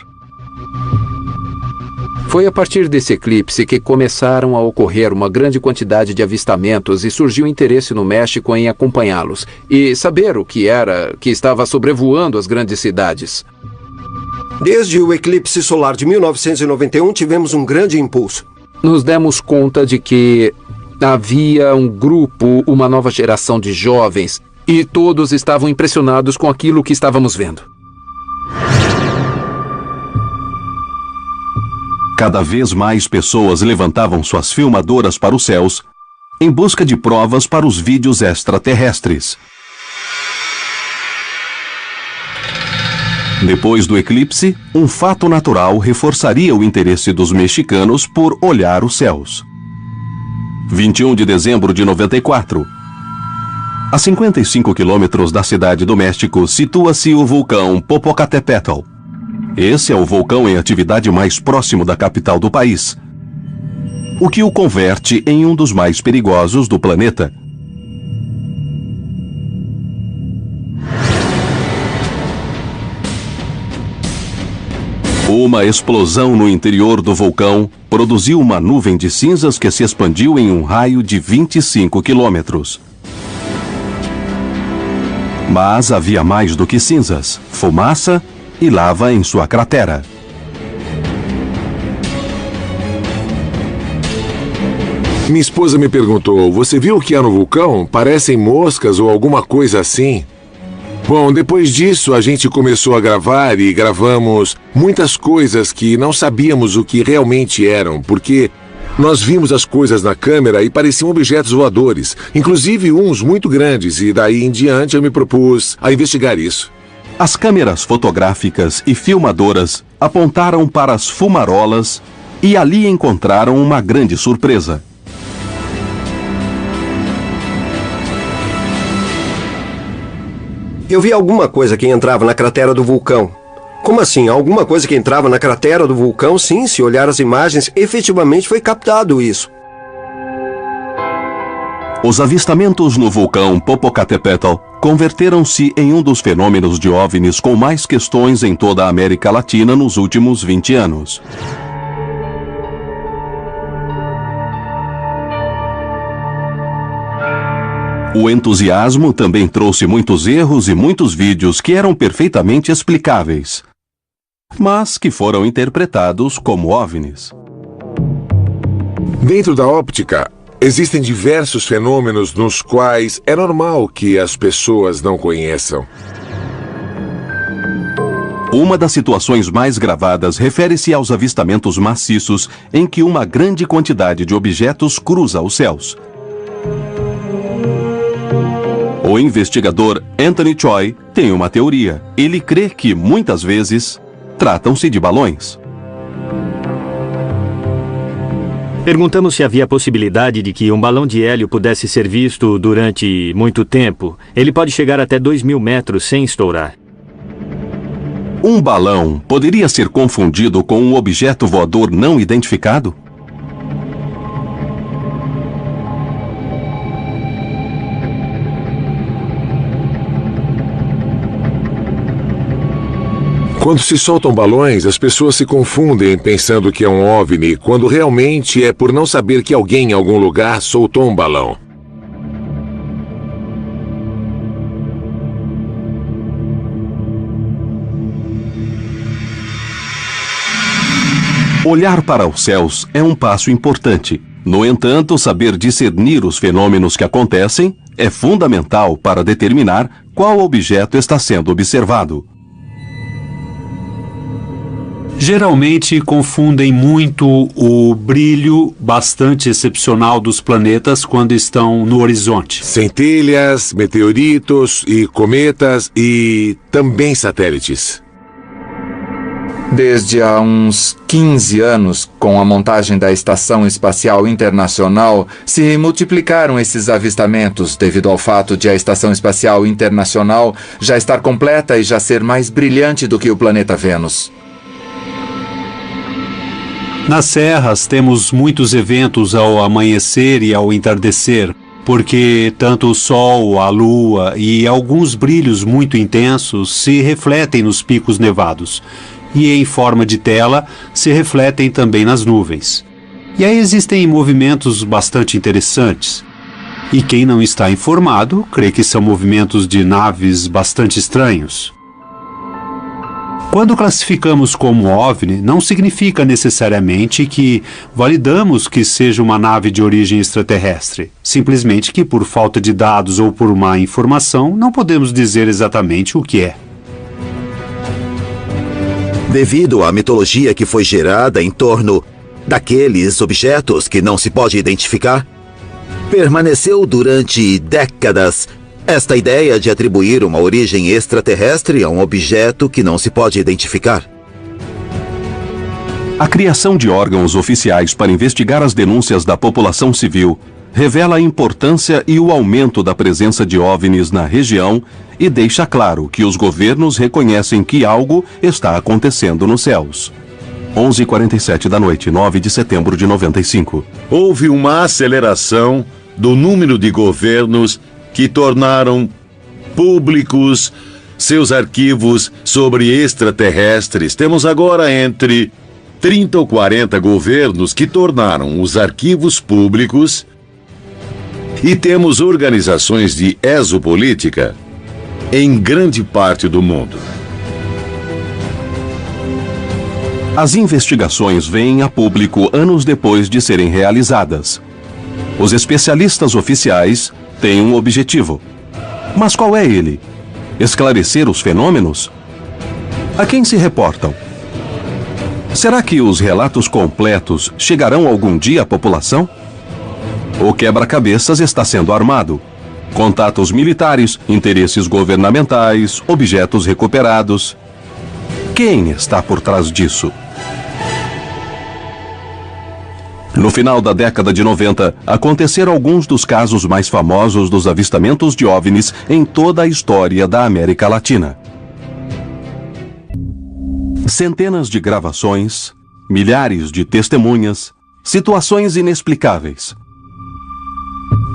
K: Foi a partir desse eclipse que começaram a ocorrer uma grande quantidade de avistamentos e surgiu interesse no México em acompanhá-los e saber o que era que estava sobrevoando as grandes cidades.
S: Desde o eclipse solar de 1991, tivemos um grande impulso.
K: Nos demos conta de que havia um grupo, uma nova geração de jovens, e todos estavam impressionados com aquilo que estávamos vendo.
A: Cada vez mais pessoas levantavam suas filmadoras para os céus em busca de provas para os vídeos extraterrestres. Depois do eclipse, um fato natural reforçaria o interesse dos mexicanos por olhar os céus. 21 de dezembro de 94. A 55 quilômetros da cidade do México situa-se o vulcão Popocatépetl. Esse é o vulcão em atividade mais próximo da capital do país, o que o converte em um dos mais perigosos do planeta. Uma explosão no interior do vulcão produziu uma nuvem de cinzas que se expandiu em um raio de 25 quilômetros. Mas havia mais do que cinzas, fumaça e lava em sua cratera.
P: Minha esposa me perguntou, você viu o que há no vulcão? Parecem moscas ou alguma coisa assim? Bom, depois disso a gente começou a gravar e gravamos muitas coisas que não sabíamos o que realmente eram, porque nós vimos as coisas na câmera e pareciam objetos voadores, inclusive uns muito grandes, e daí em diante eu me propus a investigar isso.
A: As câmeras fotográficas e filmadoras apontaram para as fumarolas e ali encontraram uma grande surpresa.
S: Eu vi alguma coisa que entrava na cratera do vulcão. Como assim? Alguma coisa que entrava na cratera do vulcão? Sim, se olhar as imagens, efetivamente foi captado isso.
A: Os avistamentos no vulcão Popocatépetl converteram-se em um dos fenômenos de OVNIs com mais questões em toda a América Latina nos últimos 20 anos. O entusiasmo também trouxe muitos erros e muitos vídeos que eram perfeitamente explicáveis, mas que foram interpretados como OVNIs.
P: Dentro da óptica, existem diversos fenômenos nos quais é normal que as pessoas não conheçam.
A: Uma das situações mais gravadas refere-se aos avistamentos maciços em que uma grande quantidade de objetos cruza os céus. O investigador Anthony Choi tem uma teoria. Ele crê que, muitas vezes, tratam-se de balões.
H: Perguntamos se havia a possibilidade de que um balão de hélio pudesse ser visto durante muito tempo. Ele pode chegar até 2.000 metros sem estourar.
A: Um balão poderia ser confundido com um objeto voador não identificado?
P: Quando se soltam balões, as pessoas se confundem pensando que é um OVNI, quando realmente é por não saber que alguém em algum lugar soltou um balão.
A: Olhar para os céus é um passo importante. No entanto, saber discernir os fenômenos que acontecem é fundamental para determinar qual objeto está sendo observado.
E: Geralmente confundem muito o brilho bastante excepcional dos planetas quando estão no horizonte.
P: Centelhas, meteoritos e cometas e também satélites.
F: Desde há uns 15 anos, com a montagem da Estação Espacial Internacional, se multiplicaram esses avistamentos devido ao fato de a Estação Espacial Internacional já estar completa e já ser mais brilhante do que o planeta Vênus.
E: Nas serras temos muitos eventos ao amanhecer e ao entardecer, porque tanto o Sol, a Lua e alguns brilhos muito intensos se refletem nos picos nevados, e em forma de tela se refletem também nas nuvens. E aí existem movimentos bastante interessantes. E quem não está informado crê que são movimentos de naves bastante estranhos. Quando classificamos como OVNI, não significa necessariamente que validamos que seja uma nave de origem extraterrestre. Simplesmente que, por falta de dados ou por má informação, não podemos dizer exatamente o que é.
Q: Devido à mitologia que foi gerada em torno daqueles objetos que não se pode identificar, permaneceu durante décadas esta ideia de atribuir uma origem extraterrestre a um objeto que não se pode identificar.
A: A criação de órgãos oficiais para investigar as denúncias da população civil revela a importância e o aumento da presença de OVNIs na região e deixa claro que os governos reconhecem que algo está acontecendo nos céus. 11h47 da noite, 9 de setembro de 95.
G: Houve uma aceleração do número de governos que tornaram públicos seus arquivos sobre extraterrestres. Temos agora entre 30 ou 40 governos que tornaram os arquivos públicos e temos organizações de exopolítica em grande parte do mundo.
A: As investigações vêm a público anos depois de serem realizadas. Os especialistas oficiais têm um objetivo. Mas qual é ele? Esclarecer os fenômenos? A quem se reportam? Será que os relatos completos chegarão algum dia à população? O quebra-cabeças está sendo armado. Contatos militares, interesses governamentais, objetos recuperados. Quem está por trás disso? No final da década de 90, aconteceram alguns dos casos mais famosos dos avistamentos de OVNIs em toda a história da América Latina. Centenas de gravações, milhares de testemunhas, situações inexplicáveis.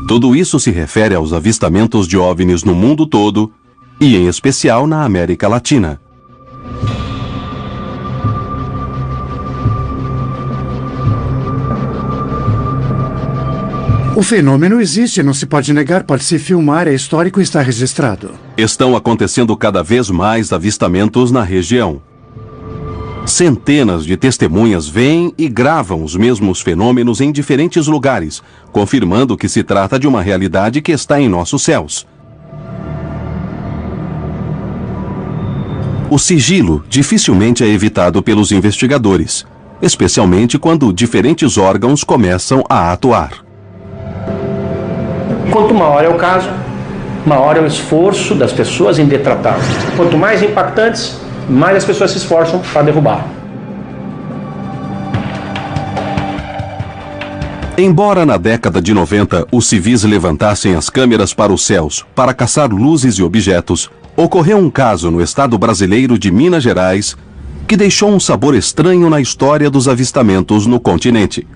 A: Tudo isso se refere aos avistamentos de OVNIs no mundo todo e, em especial, na América Latina.
I: O fenômeno existe, não se pode negar, pode-se filmar, é histórico e está registrado.
A: Estão acontecendo cada vez mais avistamentos na região. Centenas de testemunhas veem e gravam os mesmos fenômenos em diferentes lugares, confirmando que se trata de uma realidade que está em nossos céus. O sigilo dificilmente é evitado pelos investigadores, especialmente quando diferentes órgãos começam a atuar.
M: Quanto maior é o caso, maior é o esforço das pessoas em detratá-lo. Quanto mais impactantes, mais as pessoas se esforçam para derrubar.
A: Embora na década de 90 os civis levantassem as câmeras para os céus para caçar luzes e objetos, ocorreu um caso no estado brasileiro de Minas Gerais que deixou um sabor estranho na história dos avistamentos no continente.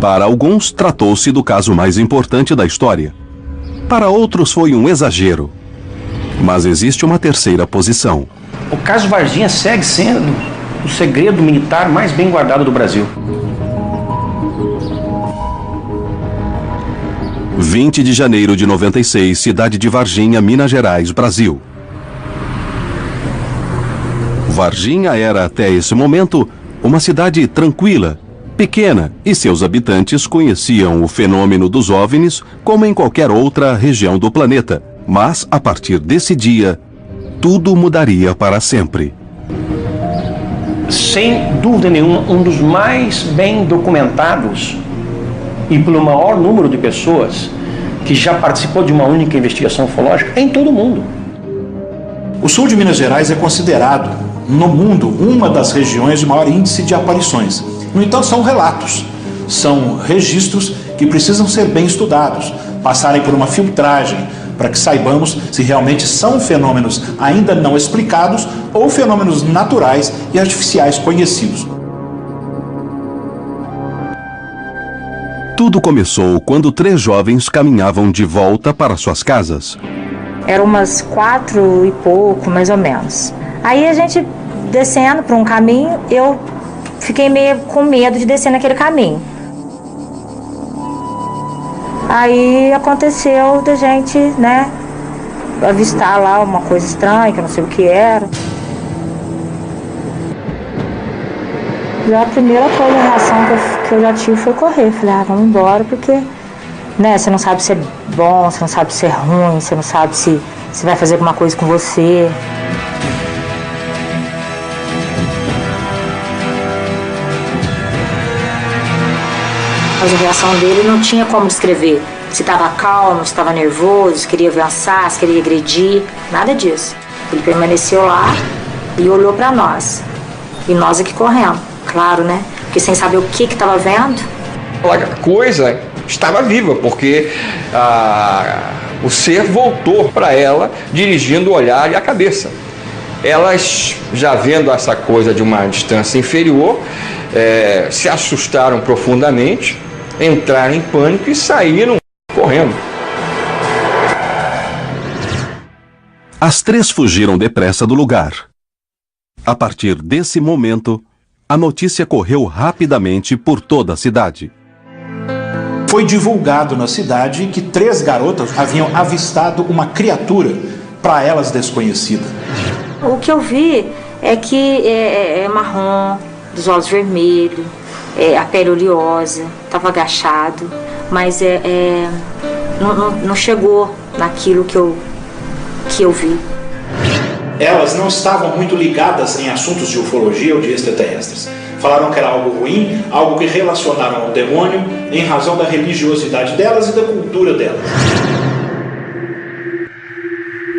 A: Para alguns, tratou-se do caso mais importante da história. Para outros, foi um exagero. Mas existe uma terceira posição.
M: O caso Varginha segue sendo o segredo militar mais bem guardado do Brasil.
A: 20 de janeiro de 96, cidade de Varginha, Minas Gerais, Brasil. Varginha era, até esse momento, uma cidade tranquila, pequena, e seus habitantes conheciam o fenômeno dos OVNIs como em qualquer outra região do planeta. Mas, a partir desse dia, tudo mudaria para sempre.
M: Sem dúvida nenhuma, um dos mais bem documentados e pelo maior número de pessoas que já participou de uma única investigação ufológica em todo o mundo.
O: O sul de Minas Gerais é considerado, no mundo, uma das regiões de maior índice de aparições. No entanto, são relatos, são registros que precisam ser bem estudados, passarem por uma filtragem, para que saibamos se realmente são fenômenos ainda não explicados ou fenômenos naturais e artificiais conhecidos.
A: Tudo começou quando 3 jovens caminhavam de volta para suas casas.
N: Era umas 4 e pouco, mais ou menos. Aí a gente descendo por um caminho, eu fiquei meio com medo de descer naquele caminho. Aí aconteceu da gente, né, avistar lá uma coisa estranha, que eu não sei o que era. Já a primeira reação que eu já tive foi correr. Falei, vamos embora, porque, né, você não sabe se é bom, você não sabe se é ruim, você não sabe se vai fazer alguma coisa com você. Mas a reação dele não tinha como descrever. Se estava calmo, se estava nervoso, se queria avançar, se queria agredir, nada disso. Ele permaneceu lá e olhou para nós. E nós aqui correndo, claro, né? Porque sem saber o que estava vendo.
D: A coisa estava viva, porque o ser voltou para ela, dirigindo o olhar e a cabeça. Elas, já vendo essa coisa de uma distância inferior, se assustaram profundamente, entraram em pânico e saíram correndo.
A: As 3 fugiram depressa do lugar. A partir desse momento, a notícia correu rapidamente por toda a cidade.
O: Foi divulgado na cidade que 3 garotas haviam avistado uma criatura, para elas desconhecida.
N: O que eu vi é que é marrom, dos olhos vermelhos, a pele oleosa, estava agachado, mas não chegou naquilo que eu vi.
O: Elas não estavam muito ligadas em assuntos de ufologia ou de extraterrestres. Falaram que era algo ruim, algo que relacionaram ao demônio, em razão da religiosidade delas e da cultura delas.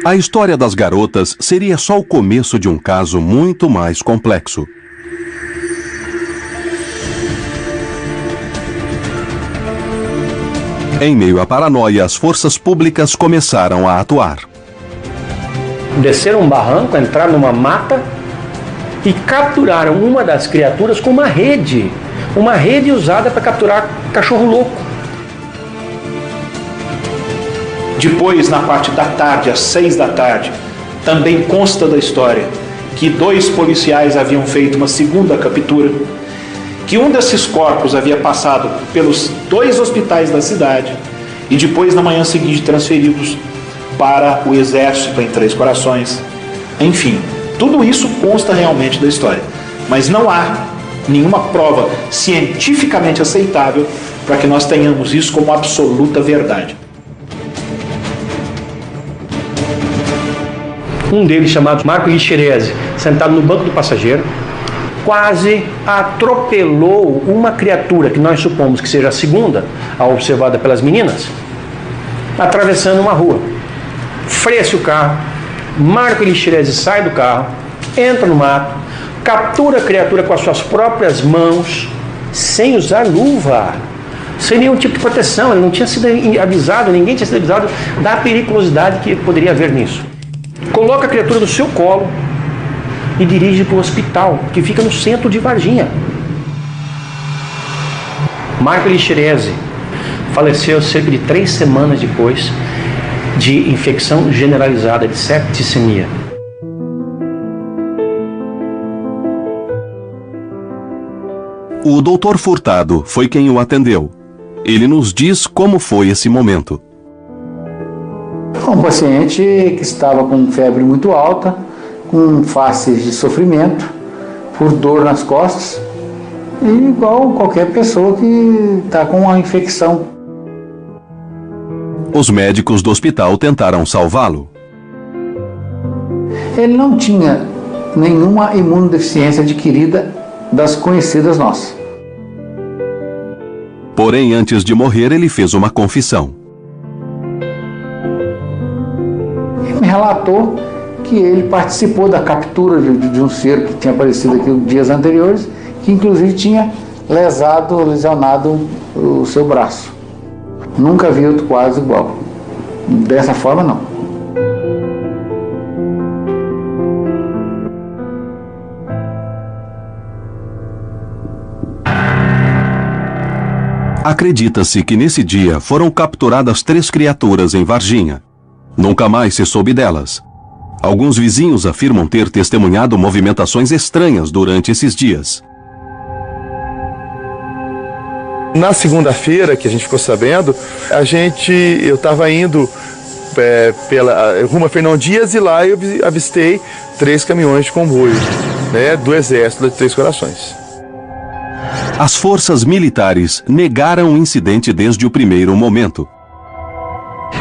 A: A história das garotas seria só o começo de um caso muito mais complexo. Em meio à paranoia, as forças públicas começaram a atuar.
M: Desceram um barranco, entraram numa mata e capturaram uma das criaturas com uma rede usada para capturar cachorro louco.
O: Depois, na parte da tarde, às 6 da tarde, também consta da história que 2 policiais haviam feito uma segunda captura, que um desses corpos havia passado pelos 2 hospitais da cidade e depois, na manhã seguinte, transferidos para o exército em Três Corações. Enfim, tudo isso consta realmente da história, mas não há nenhuma prova cientificamente aceitável para que nós tenhamos isso como absoluta verdade.
M: Um deles, chamado Marco Lixerese, sentado no banco do passageiro, quase atropelou uma criatura que nós supomos que seja a segunda, a observada pelas meninas, atravessando uma rua. Freia-se o carro, Marco Lixerese sai do carro, entra no mato, captura a criatura com as suas próprias mãos, sem usar luva, sem nenhum tipo de proteção. Ele não tinha sido avisado, ninguém tinha sido avisado da periculosidade que poderia haver nisso. Coloca a criatura no seu colo e dirige para o hospital, que fica no centro de Varginha. Marco Lixerese faleceu cerca de 3 semanas depois de infecção generalizada de septicemia.
A: O Dr. Furtado foi quem o atendeu. Ele nos diz como foi esse momento.
V: Um paciente que estava com febre muito alta, com faces de sofrimento, por dor nas costas, e igual qualquer pessoa que está com uma infecção.
A: Os médicos do hospital tentaram salvá-lo.
V: Ele não tinha nenhuma imunodeficiência adquirida das conhecidas nossas.
A: Porém, antes de morrer, ele fez uma confissão.
V: Ele me relatou que ele participou da captura de um ser que tinha aparecido aqui dias anteriores, que inclusive tinha lesionado o seu braço. Nunca vi outro quadro igual. Dessa forma, não.
A: Acredita-se que nesse dia foram capturadas 3 criaturas em Varginha. Nunca mais se soube delas. Alguns vizinhos afirmam ter testemunhado movimentações estranhas durante esses dias.
B: Na segunda-feira, que a gente ficou sabendo, eu estava indo pela rumo a Fernão Dias e lá eu avistei 3 caminhões de comboio, né, do Exército de Três Corações.
A: As forças militares negaram o incidente desde o primeiro momento.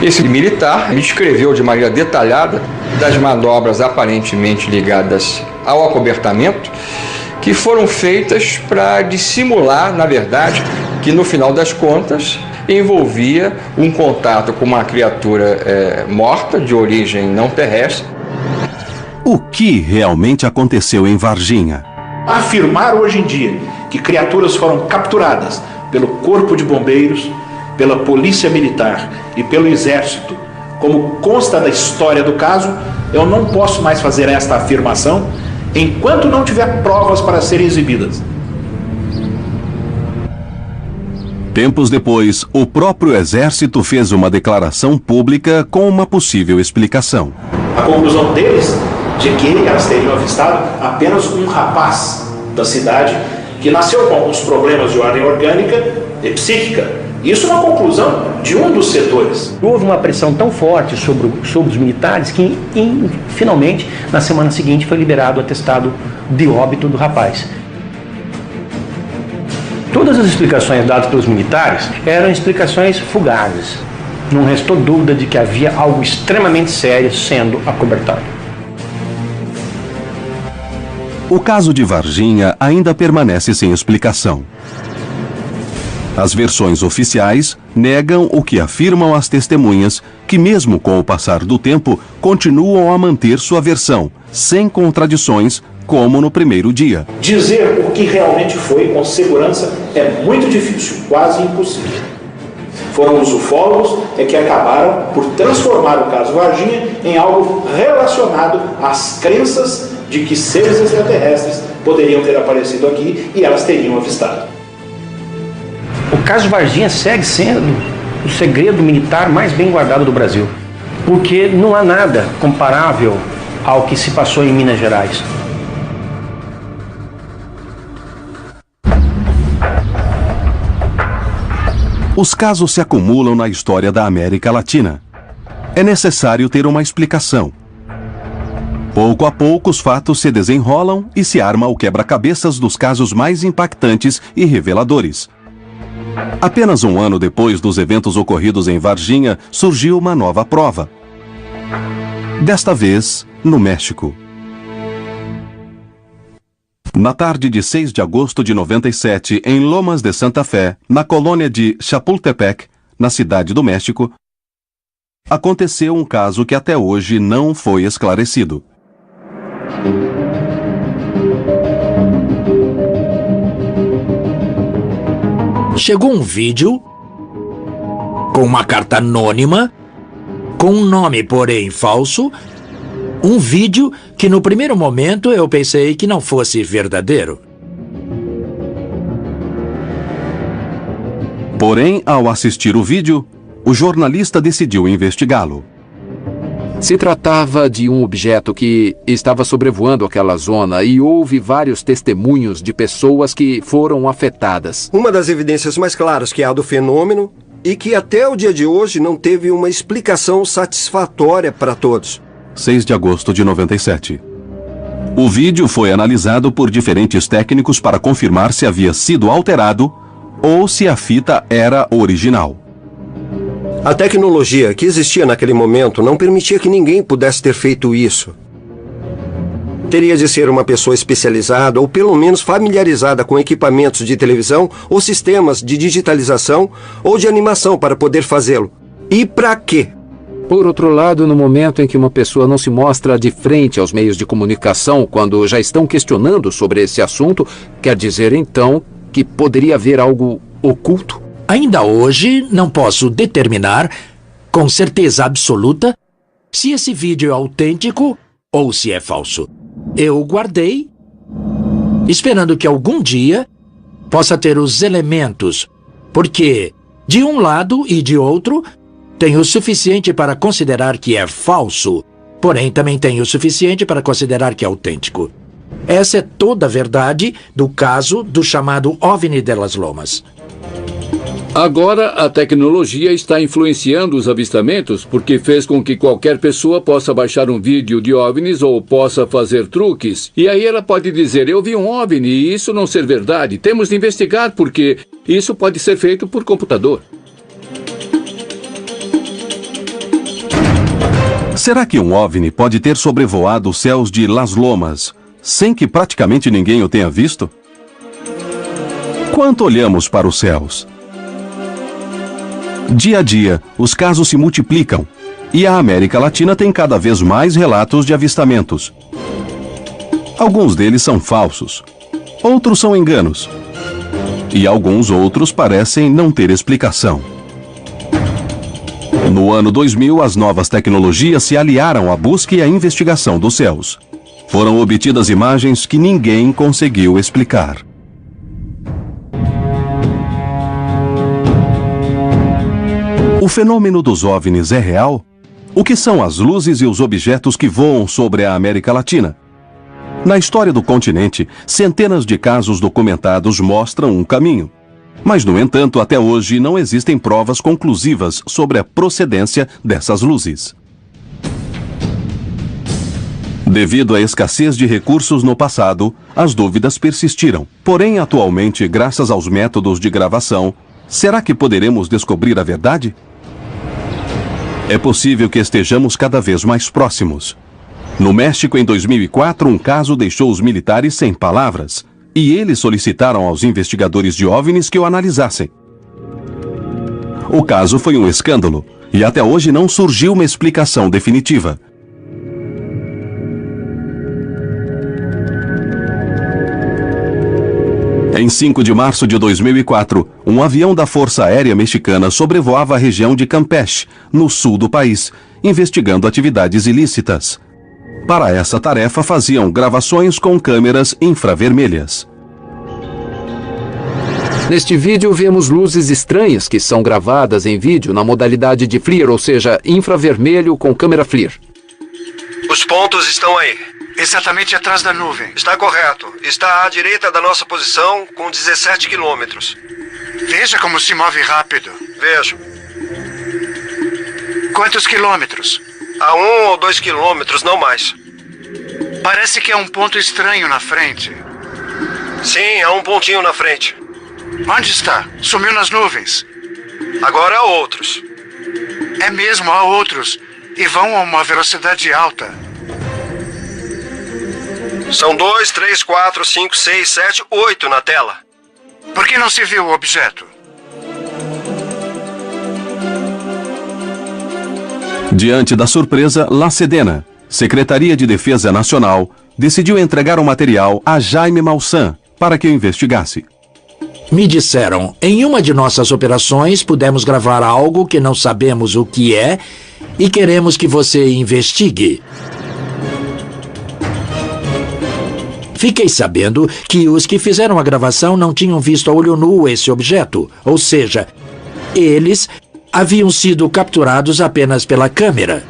D: Esse militar descreveu de maneira detalhada das manobras aparentemente ligadas ao acobertamento, que foram feitas para dissimular, na verdade, que no final das contas envolvia um contato com uma criatura morta, de origem não terrestre.
A: O que realmente aconteceu em Varginha?
O: Afirmar hoje em dia que criaturas foram capturadas pelo Corpo de Bombeiros, pela Polícia Militar e pelo Exército, como consta da história do caso, eu não posso mais fazer esta afirmação enquanto não tiver provas para serem exibidas.
A: Tempos depois, o próprio Exército fez uma declaração pública com uma possível explicação.
O: A conclusão deles de que elas teriam avistado apenas um rapaz da cidade que nasceu com alguns problemas de ordem orgânica e psíquica. Isso é uma conclusão de um dos setores.
M: Houve uma pressão tão forte sobre os militares que, finalmente, na semana seguinte, foi liberado o atestado de óbito do rapaz. Todas as explicações dadas pelos militares eram explicações fugazes. Não restou dúvida de que havia algo extremamente sério sendo acobertado.
A: O caso de Varginha ainda permanece sem explicação. As versões oficiais negam o que afirmam as testemunhas, que mesmo com o passar do tempo, continuam a manter sua versão, sem contradições, como no primeiro dia.
O: Dizer o que realmente foi com segurança é muito difícil, quase impossível. Foram os ufólogos que acabaram por transformar o caso Varginha em algo relacionado às crenças de que seres extraterrestres poderiam ter aparecido aqui e elas teriam avistado.
M: O caso Varginha segue sendo o segredo militar mais bem guardado do Brasil, porque não há nada comparável ao que se passou em Minas Gerais.
A: Os casos se acumulam na história da América Latina. É necessário ter uma explicação. Pouco a pouco, os fatos se desenrolam e se arma o quebra-cabeças dos casos mais impactantes e reveladores. Apenas um ano depois dos eventos ocorridos em Varginha, surgiu uma nova prova. Desta vez, no México. Na tarde de 6 de agosto de 97, em Lomas de Santa Fé, na colônia de Chapultepec, na cidade do México, aconteceu um caso que até hoje não foi esclarecido.
L: Chegou um vídeo com uma carta anônima, com um nome, porém, falso. Um vídeo que, no primeiro momento, eu pensei que não fosse verdadeiro.
A: Porém, ao assistir o vídeo, o jornalista decidiu investigá-lo.
K: Se tratava de um objeto que estava sobrevoando aquela zona e houve vários testemunhos de pessoas que foram afetadas.
S: Uma das evidências mais claras que há do fenômeno e que até o dia de hoje não teve uma explicação satisfatória para todos.
A: 6 de agosto de 97. O vídeo foi analisado por diferentes técnicos para confirmar se havia sido alterado ou se a fita era original.
S: A tecnologia que existia naquele momento não permitia que ninguém pudesse ter feito isso. Teria de ser uma pessoa especializada ou pelo menos familiarizada com equipamentos de televisão ou sistemas de digitalização ou de animação para poder fazê-lo. E para quê?
K: Por outro lado, no momento em que uma pessoa não se mostra de frente aos meios de comunicação quando já estão questionando sobre esse assunto, quer dizer então que poderia haver algo oculto?
L: Ainda hoje não posso determinar com certeza absoluta se esse vídeo é autêntico ou se é falso. Eu o guardei, esperando que algum dia possa ter os elementos, porque de um lado e de outro tenho o suficiente para considerar que é falso, porém também tenho o suficiente para considerar que é autêntico. Essa é toda a verdade do caso do chamado OVNI de las Lomas.
J: Agora, a tecnologia está influenciando os avistamentos porque fez com que qualquer pessoa possa baixar um vídeo de OVNIs ou possa fazer truques. E aí ela pode dizer, eu vi um OVNI e isso não ser verdade. Temos de investigar porque isso pode ser feito por computador.
A: Será que um OVNI pode ter sobrevoado os céus de Las Lomas sem que praticamente ninguém o tenha visto? Quanto olhamos para os céus? Dia a dia, os casos se multiplicam e a América Latina tem cada vez mais relatos de avistamentos. Alguns deles são falsos, outros são enganos e alguns outros parecem não ter explicação. No ano 2000, as novas tecnologias se aliaram à busca e à investigação dos céus. Foram obtidas imagens que ninguém conseguiu explicar. O fenômeno dos OVNIs é real? O que são as luzes e os objetos que voam sobre a América Latina? Na história do continente, centenas de casos documentados mostram um caminho. Mas, no entanto, até hoje não existem provas conclusivas sobre a procedência dessas luzes. Devido à escassez de recursos no passado, as dúvidas persistiram. Porém, atualmente, graças aos métodos de gravação, será que poderemos descobrir a verdade? É possível que estejamos cada vez mais próximos. No México, em 2004, um caso deixou os militares sem palavras, e eles solicitaram aos investigadores de OVNIs que o analisassem. O caso foi um escândalo, e até hoje não surgiu uma explicação definitiva. Em 5 de março de 2004, um avião da Força Aérea Mexicana sobrevoava a região de Campeche, no sul do país, investigando atividades ilícitas. Para essa tarefa, faziam gravações com câmeras infravermelhas.
K: Neste vídeo, vemos luzes estranhas que são gravadas em vídeo na modalidade de FLIR, ou seja, infravermelho com câmera FLIR.
S: Os pontos estão aí. Exatamente atrás da nuvem. Está correto. Está à direita da nossa posição, com 17 quilômetros.
R: Veja como se move rápido.
S: Vejo.
R: Quantos quilômetros?
S: A 1 ou 2 quilômetros, não mais.
R: Parece que é um ponto estranho na frente.
S: Sim, há um pontinho na frente.
R: Onde está? Sumiu nas nuvens.
S: Agora há outros.
R: É mesmo, há outros. E vão a uma velocidade alta.
S: São 2, 3, 4, 5, 6, 7, 8 na tela.
R: Por que não se viu o objeto?
A: Diante da surpresa, La Sedena, Secretaria de Defesa Nacional, decidiu entregar o material a Jaime Maussan para que o investigasse.
L: Me disseram, em uma de nossas operações pudemos gravar algo que não sabemos o que é e queremos que você investigue. Fiquei sabendo que os que fizeram a gravação não tinham visto a olho nu esse objeto, ou seja, eles haviam sido capturados apenas pela câmera.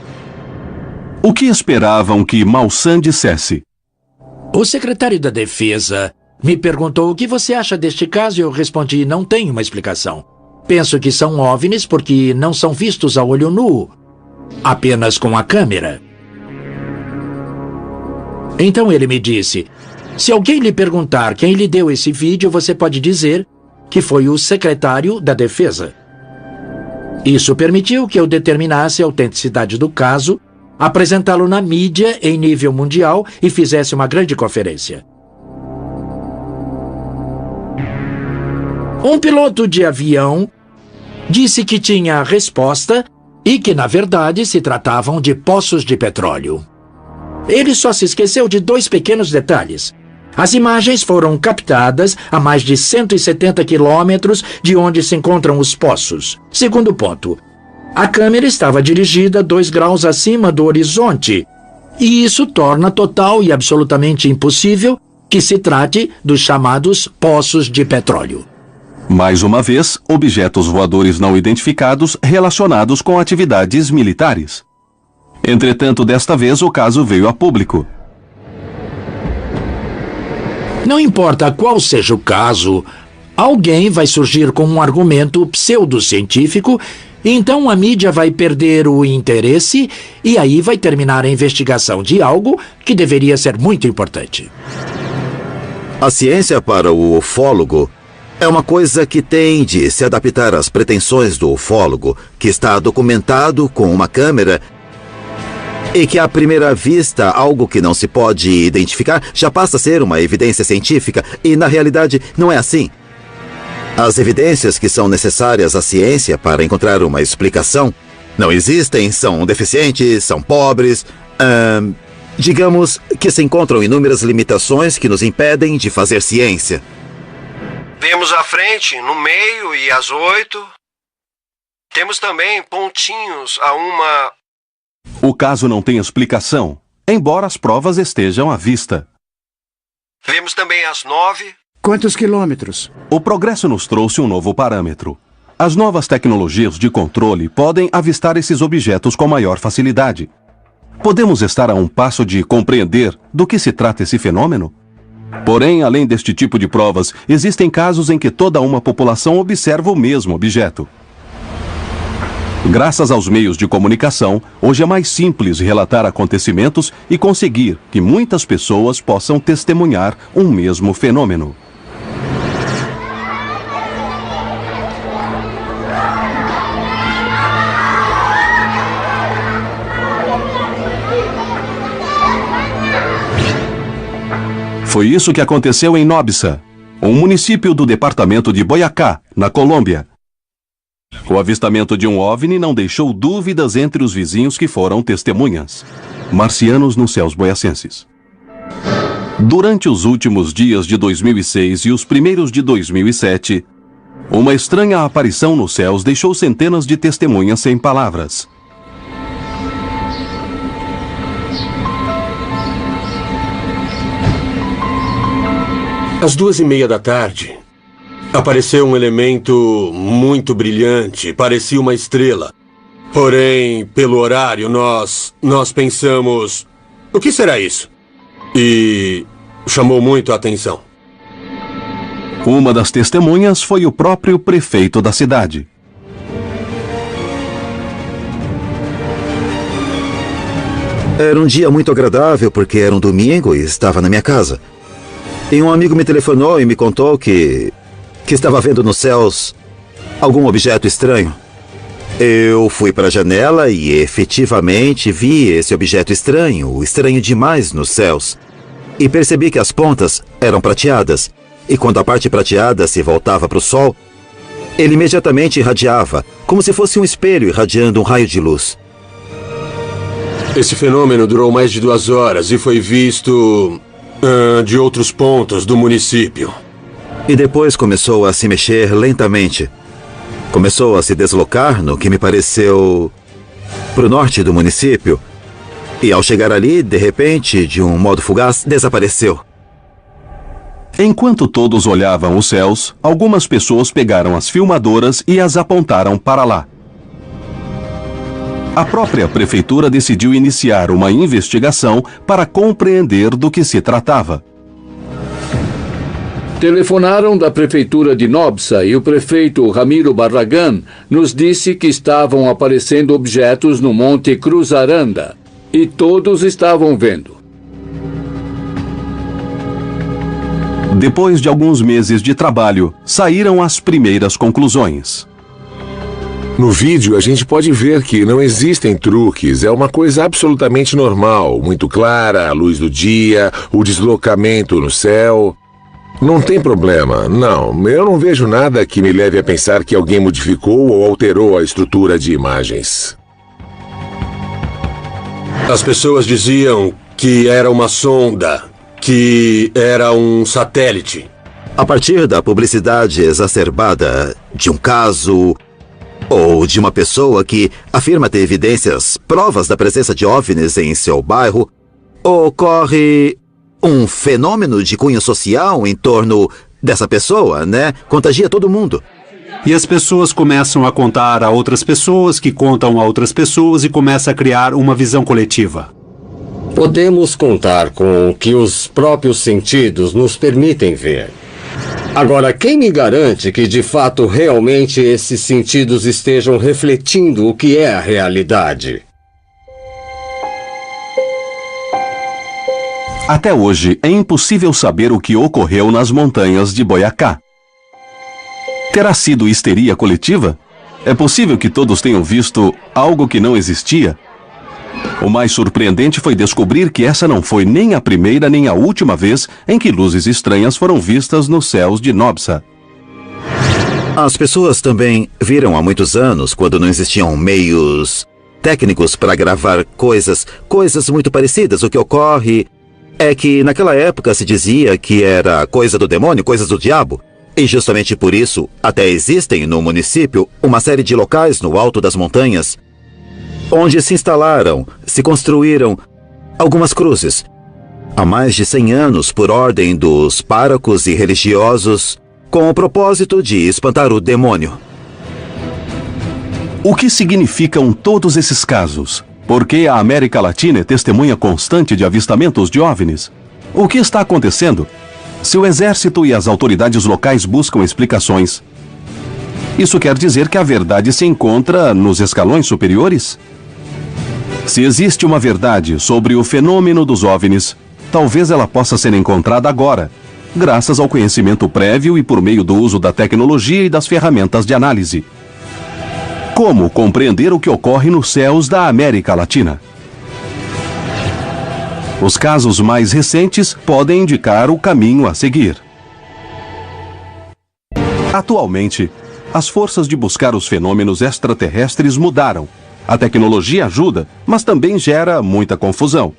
A: O que esperavam que Maussan dissesse?
L: O secretário da Defesa me perguntou o que você acha deste caso e eu respondi, não tenho uma explicação. Penso que são OVNIs porque não são vistos a olho nu, apenas com a câmera. Então ele me disse, se alguém lhe perguntar quem lhe deu esse vídeo, você pode dizer que foi o secretário da Defesa. Isso permitiu que eu determinasse a autenticidade do caso apresentá-lo na mídia em nível mundial e fizesse uma grande conferência. Um piloto de avião disse que tinha a resposta e que, na verdade, se tratavam de poços de petróleo. Ele só se esqueceu de 2 pequenos detalhes. As imagens foram captadas a mais de 170 quilômetros de onde se encontram os poços. Segundo ponto, a câmera estava dirigida 2 graus acima do horizonte, e isso torna total e absolutamente impossível que se trate dos chamados poços de petróleo.
A: Mais uma vez, objetos voadores não identificados relacionados com atividades militares. Entretanto, desta vez o caso veio a público.
L: Não importa qual seja o caso, alguém vai surgir com um argumento pseudocientífico, e então a mídia vai perder o interesse e aí vai terminar a investigação de algo que deveria ser muito importante.
Q: A ciência para o ufólogo é uma coisa que tem de se adaptar às pretensões do ufólogo, que está documentado com uma câmera e que, à primeira vista, algo que não se pode identificar já passa a ser uma evidência científica, e, na realidade, não é assim. As evidências que são necessárias à ciência para encontrar uma explicação não existem, são deficientes, são pobres, digamos que se encontram inúmeras limitações que nos impedem de fazer ciência.
C: Vemos à frente, no meio e às 8. Temos também pontinhos a uma...
A: O caso não tem explicação, embora as provas estejam à vista.
C: Vemos também às 9.
I: Quantos quilômetros?
A: O progresso nos trouxe um novo parâmetro. As novas tecnologias de controle podem avistar esses objetos com maior facilidade. Podemos estar a um passo de compreender do que se trata esse fenômeno? Porém, além deste tipo de provas, existem casos em que toda uma população observa o mesmo objeto. Graças aos meios de comunicação, hoje é mais simples relatar acontecimentos e conseguir que muitas pessoas possam testemunhar um mesmo fenômeno. Foi isso que aconteceu em Nobsa, um município do departamento de Boyacá, na Colômbia. O avistamento de um OVNI não deixou dúvidas entre os vizinhos que foram testemunhas. Marcianos nos céus boiacenses. Durante os últimos dias de 2006 e os primeiros de 2007, uma estranha aparição nos céus deixou centenas de testemunhas sem palavras.
T: Às 2:30 da tarde, apareceu um elemento muito brilhante, parecia uma estrela. Porém, pelo horário, nós pensamos, o que será isso? E chamou muito a atenção.
A: Uma das testemunhas foi o próprio prefeito da cidade.
Q: Era um dia muito agradável porque era um domingo e estava na minha casa. E um amigo me telefonou e me contou que estava vendo nos céus algum objeto estranho. Eu fui para a janela e efetivamente vi esse objeto estranho demais nos céus. E percebi que as pontas eram prateadas. E quando a parte prateada se voltava para o sol, ele imediatamente irradiava, como se fosse um espelho irradiando um raio de luz.
T: Esse fenômeno durou mais de 2 horas e foi visto de outros pontos do município.
Q: E depois começou a se mexer lentamente. Começou a se deslocar no que me pareceu para o norte do município. E ao chegar ali, de repente, de um modo fugaz, desapareceu.
A: Enquanto todos olhavam os céus, algumas pessoas pegaram as filmadoras e as apontaram para lá. A própria prefeitura decidiu iniciar uma investigação para compreender do que se tratava.
J: Telefonaram da prefeitura de Nobsa e o prefeito Ramiro Barragán nos disse que estavam aparecendo objetos no Monte Cruzaranda e todos estavam vendo.
A: Depois de alguns meses de trabalho, saíram as primeiras conclusões.
P: No vídeo, a gente pode ver que não existem truques, é uma coisa absolutamente normal, muito clara, a luz do dia, o deslocamento no céu. Não tem problema, não. Eu não vejo nada que me leve a pensar que alguém modificou ou alterou a estrutura de imagens.
T: As pessoas diziam que era uma sonda, que era um satélite.
Q: A partir da publicidade exacerbada de um caso ou de uma pessoa que afirma ter evidências, provas da presença de OVNIs em seu bairro, ocorre um fenômeno de cunho social em torno dessa pessoa, né? Contagia todo mundo.
E: E as pessoas começam a contar a outras pessoas, que contam a outras pessoas e começa a criar uma visão coletiva.
H: Podemos contar com o que os próprios sentidos nos permitem ver. Agora, quem me garante que, de fato, realmente esses sentidos estejam refletindo o que é a realidade?
A: Até hoje, é impossível saber o que ocorreu nas montanhas de Boyacá. Terá sido histeria coletiva? É possível que todos tenham visto algo que não existia? O mais surpreendente foi descobrir que essa não foi nem a primeira nem a última vez em que luzes estranhas foram vistas nos céus de Nobsa.
Q: As pessoas também viram há muitos anos, quando não existiam meios técnicos para gravar coisas muito parecidas. O que ocorre é que naquela época se dizia que era coisa do demônio, coisas do diabo. E justamente por isso, até existem no município uma série de locais no alto das montanhas onde se construíram algumas cruzes. Há mais de 100 anos, por ordem dos párocos e religiosos, com o propósito de espantar o demônio.
A: O que significam todos esses casos? Por que a América Latina é testemunha constante de avistamentos de OVNIs? O que está acontecendo? Se o exército e as autoridades locais buscam explicações, isso quer dizer que a verdade se encontra nos escalões superiores? Se existe uma verdade sobre o fenômeno dos OVNIs, talvez ela possa ser encontrada agora, graças ao conhecimento prévio e por meio do uso da tecnologia e das ferramentas de análise. Como compreender o que ocorre nos céus da América Latina? Os casos mais recentes podem indicar o caminho a seguir. Atualmente, as forças de buscar os fenômenos extraterrestres mudaram. A tecnologia ajuda, mas também gera muita confusão.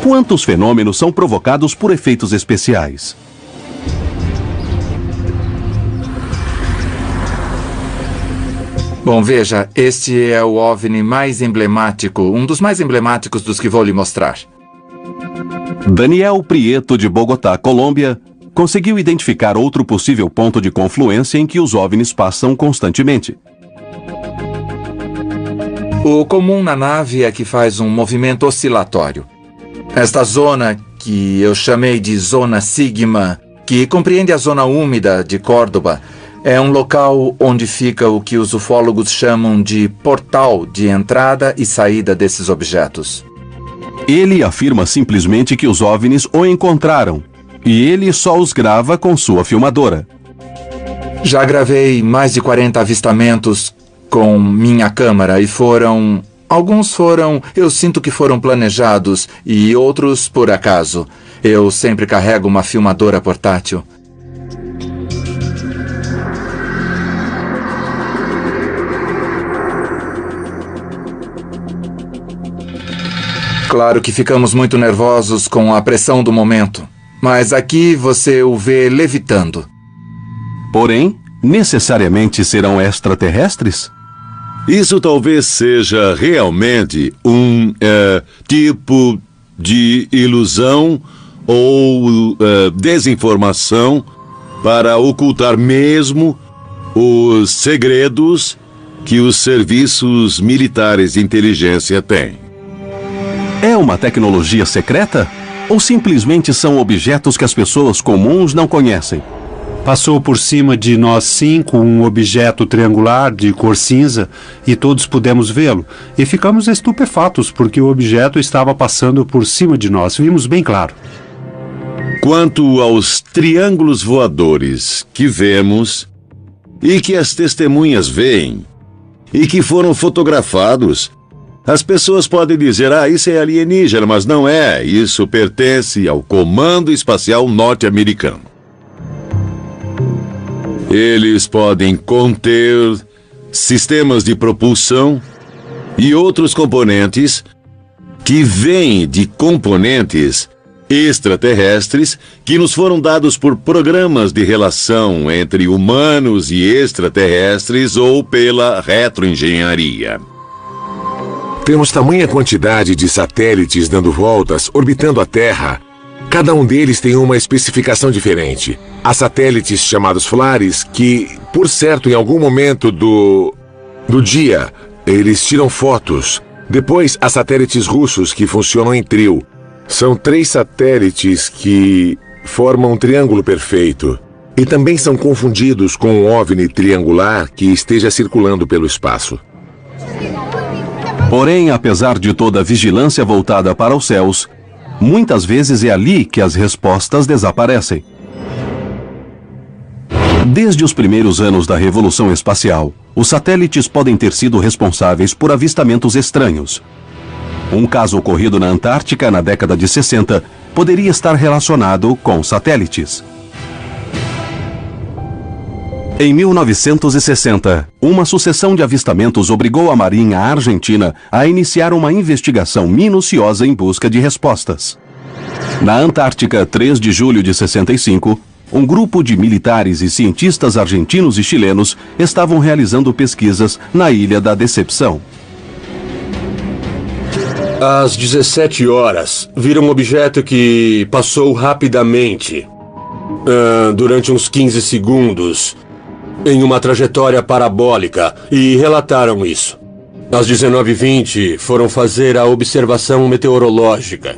A: Quantos fenômenos são provocados por efeitos especiais?
F: Bom, veja, este é o OVNI mais emblemático, um dos mais emblemáticos dos que vou lhe mostrar.
A: Daniel Prieto, de Bogotá, Colômbia, conseguiu identificar outro possível ponto de confluência em que os OVNIs passam constantemente.
F: O comum na nave é que faz um movimento oscilatório. Esta zona, que eu chamei de Zona Sigma, que compreende a zona úmida de Córdoba, é um local onde fica o que os ufólogos chamam de portal de entrada e saída desses objetos.
A: Ele afirma simplesmente que os OVNIs o encontraram, e ele só os grava com sua filmadora.
F: Já gravei mais de 40 avistamentos com minha câmera e alguns foram, eu sinto que foram planejados e outros por acaso. Eu sempre carrego uma filmadora portátil. Claro que ficamos muito nervosos com a pressão do momento, mas aqui você o vê levitando.
A: Porém, necessariamente serão extraterrestres?
G: Isso talvez seja realmente um tipo de ilusão ou desinformação para ocultar mesmo os segredos que os serviços militares de inteligência têm.
A: É uma tecnologia secreta? Ou simplesmente são objetos que as pessoas comuns não conhecem?
E: Passou por cima de nós 5 um objeto triangular de cor cinza e todos pudemos vê-lo. E ficamos estupefatos porque o objeto estava passando por cima de nós. Vimos bem claro.
G: Quanto aos triângulos voadores que vemos e que as testemunhas veem, e que foram fotografados. As pessoas podem dizer, isso é alienígena, mas não é. Isso pertence ao Comando Espacial Norte-Americano. Eles podem conter sistemas de propulsão e outros componentes que vêm de componentes extraterrestres que nos foram dados por programas de relação entre humanos e extraterrestres ou pela retroengenharia.
P: Temos tamanha quantidade de satélites dando voltas, orbitando a Terra. Cada um deles tem uma especificação diferente. Há satélites chamados Flares que, por certo, em algum momento do dia, eles tiram fotos. Depois, há satélites russos que funcionam em trio. São 3 satélites que formam um triângulo perfeito. E também são confundidos com um OVNI triangular que esteja circulando pelo espaço.
A: Porém, apesar de toda a vigilância voltada para os céus, muitas vezes é ali que as respostas desaparecem. Desde os primeiros anos da Revolução Espacial, os satélites podem ter sido responsáveis por avistamentos estranhos. Um caso ocorrido na Antártica na década de 60 poderia estar relacionado com satélites. Em 1960, uma sucessão de avistamentos obrigou a Marinha Argentina a iniciar uma investigação minuciosa em busca de respostas. Na Antártica, 3 de julho de 65, um grupo de militares e cientistas argentinos e chilenos estavam realizando pesquisas na Ilha da Decepção.
T: Às 17 horas, viram um objeto que passou rapidamente, durante uns 15 segundos, em uma trajetória parabólica, e relataram isso. Às 19h20, foram fazer a observação meteorológica.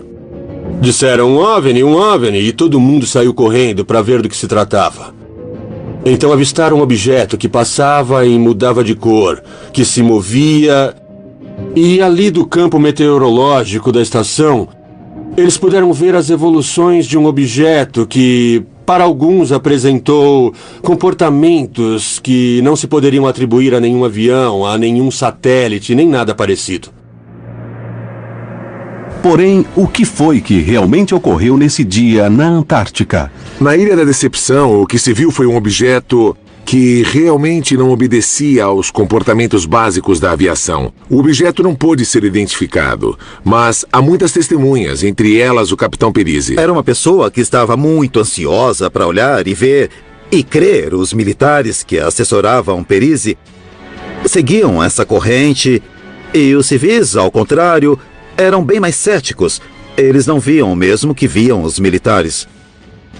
T: Disseram um OVNI, e todo mundo saiu correndo para ver do que se tratava. Então avistaram um objeto que passava e mudava de cor, que se movia, e ali do campo meteorológico da estação, eles puderam ver as evoluções de um objeto que, para alguns, apresentou comportamentos que não se poderiam atribuir a nenhum avião, a nenhum satélite, nem nada parecido.
A: Porém, o que foi que realmente ocorreu nesse dia na Antártica?
P: Na Ilha da Decepção, o que se viu foi um objeto que realmente não obedecia aos comportamentos básicos da aviação. O objeto não pôde ser identificado, mas há muitas testemunhas, entre elas o capitão Perizzi.
Q: Era uma pessoa que estava muito ansiosa para olhar e ver e crer. Os militares que assessoravam Perizzi seguiam essa corrente e os civis, ao contrário, eram bem mais céticos. Eles não viam o mesmo que viam os militares.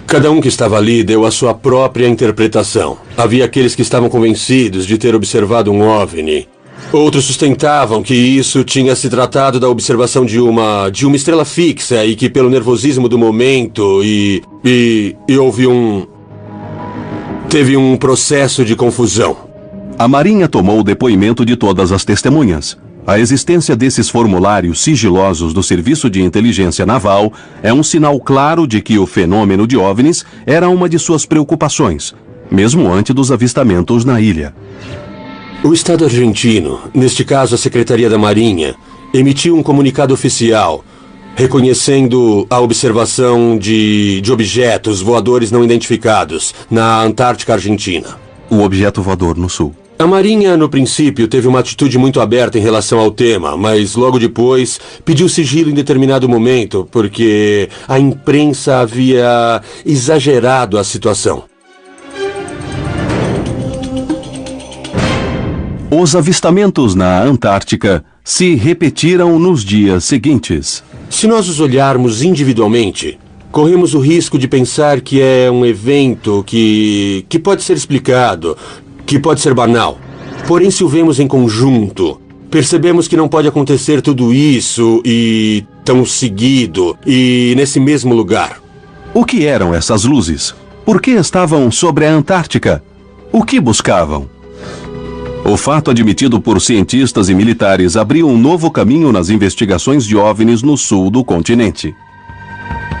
T: Cada um que estava ali deu a sua própria interpretação. Havia aqueles que estavam convencidos de ter observado um OVNI. Outros sustentavam que isso tinha se tratado da observação de uma estrela fixa e que pelo nervosismo do momento teve um processo de confusão.
A: A Marinha tomou o depoimento de todas as testemunhas. A existência desses formulários sigilosos do Serviço de Inteligência Naval é um sinal claro de que o fenômeno de OVNIs era uma de suas preocupações, mesmo antes dos avistamentos na ilha.
T: O Estado argentino, neste caso a Secretaria da Marinha, emitiu um comunicado oficial reconhecendo a observação de objetos voadores não identificados na Antártica Argentina.
A: O objeto voador no sul.
T: A Marinha, no princípio, teve uma atitude muito aberta em relação ao tema, mas logo depois pediu sigilo em determinado momento, porque a imprensa havia exagerado a situação.
A: Os avistamentos na Antártica se repetiram nos dias seguintes.
T: Se nós os olharmos individualmente, corremos o risco de pensar que é um evento que pode ser explicado, que pode ser banal. Porém, se o vemos em conjunto, percebemos que não pode acontecer tudo isso e tão seguido e nesse mesmo lugar.
A: O que eram essas luzes? Por que estavam sobre a Antártica? O que buscavam? O fato admitido por cientistas e militares abriu um novo caminho nas investigações de OVNIs no sul do continente.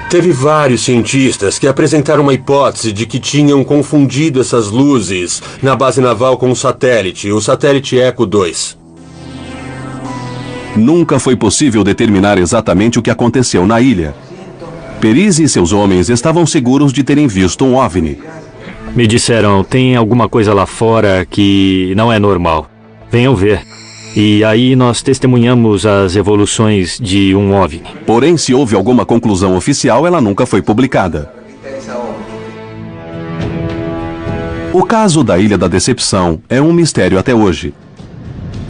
T: Teve vários cientistas que apresentaram uma hipótese de que tinham confundido essas luzes na base naval com um satélite, o satélite Echo 2.
A: Nunca foi possível determinar exatamente o que aconteceu na ilha. Perise e seus homens estavam seguros de terem visto um OVNI.
N: Me disseram, tem alguma coisa lá fora que não é normal. Venham ver. E aí nós testemunhamos as evoluções de um OVNI.
A: Porém, se houve alguma conclusão oficial, ela nunca foi publicada. O caso da Ilha da Decepção é um mistério até hoje.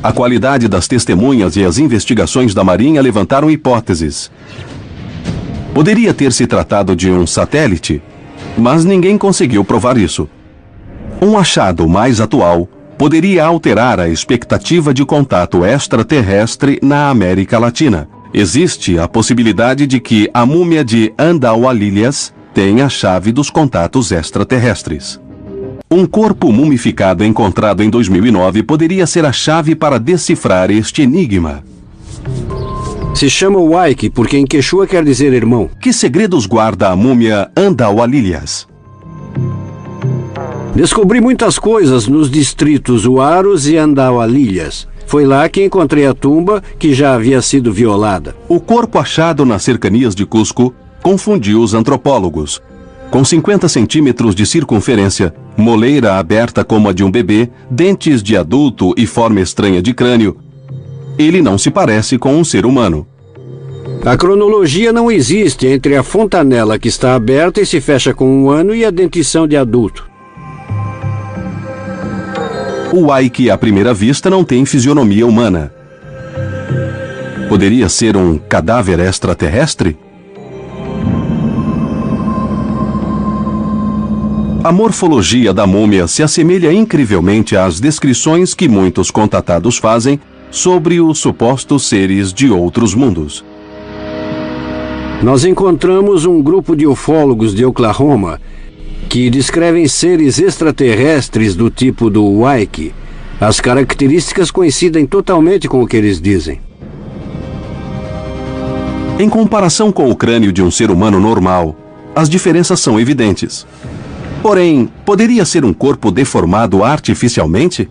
A: A qualidade das testemunhas e as investigações da Marinha levantaram hipóteses. Poderia ter se tratado de um satélite, mas ninguém conseguiu provar isso. Um achado mais atual poderia alterar a expectativa de contato extraterrestre na América Latina. Existe a possibilidade de que a múmia de Andaualilhas tenha a chave dos contatos extraterrestres. Um corpo mumificado encontrado em 2009 poderia ser a chave para decifrar este enigma.
U: Se chama Waiki porque em Quechua quer dizer irmão.
A: Que segredos guarda a múmia Andaualilhas?
U: Descobri muitas coisas nos distritos Huaros e Andaualilhas. Foi lá que encontrei a tumba que já havia sido violada.
A: O corpo achado nas cercanias de Cusco confundiu os antropólogos. Com 50 centímetros de circunferência, moleira aberta como a de um bebê, dentes de adulto e forma estranha de crânio, ele não se parece com um ser humano.
U: A cronologia não existe entre a fontanela que está aberta e se fecha com 1 ano e a dentição de adulto.
A: O Waiki, à primeira vista, não tem fisionomia humana. Poderia ser um cadáver extraterrestre? A morfologia da múmia se assemelha incrivelmente às descrições que muitos contatados fazem sobre os supostos seres de outros mundos.
U: Nós encontramos um grupo de ufólogos de Oklahoma que descrevem seres extraterrestres do tipo do Waiki. As características coincidem totalmente com o que eles dizem.
A: Em comparação com o crânio de um ser humano normal, as diferenças são evidentes. Porém, poderia ser um corpo deformado artificialmente?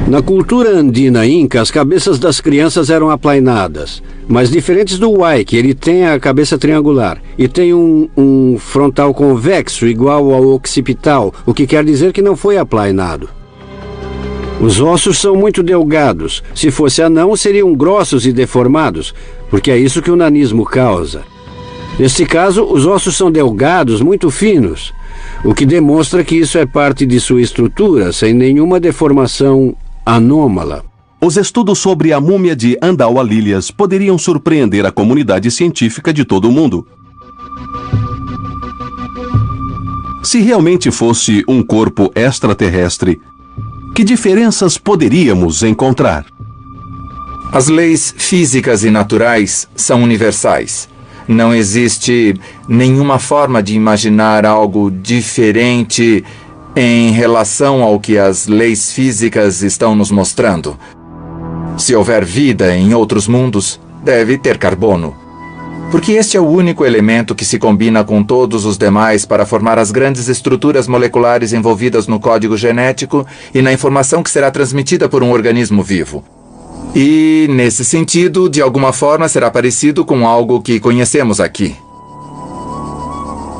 U: Na cultura andina inca, as cabeças das crianças eram aplainadas, mas diferentes do Waiki, ele tem a cabeça triangular e tem um frontal convexo igual ao occipital, o que quer dizer que não foi aplainado. Os ossos são muito delgados. Se fosse anão, seriam grossos e deformados, porque é isso que o nanismo causa. Neste caso, os ossos são delgados, muito finos, o que demonstra que isso é parte de sua estrutura, sem nenhuma deformação anômala.
A: Os estudos sobre a múmia de Andaualilhas poderiam surpreender a comunidade científica de todo o mundo. Se realmente fosse um corpo extraterrestre, que diferenças poderíamos encontrar?
F: As leis físicas e naturais são universais. Não existe nenhuma forma de imaginar algo diferente em relação ao que as leis físicas estão nos mostrando. Se houver vida em outros mundos, deve ter carbono. Porque este é o único elemento que se combina com todos os demais para formar as grandes estruturas moleculares envolvidas no código genético e na informação que será transmitida por um organismo vivo. E, nesse sentido, de alguma forma será parecido com algo que conhecemos aqui.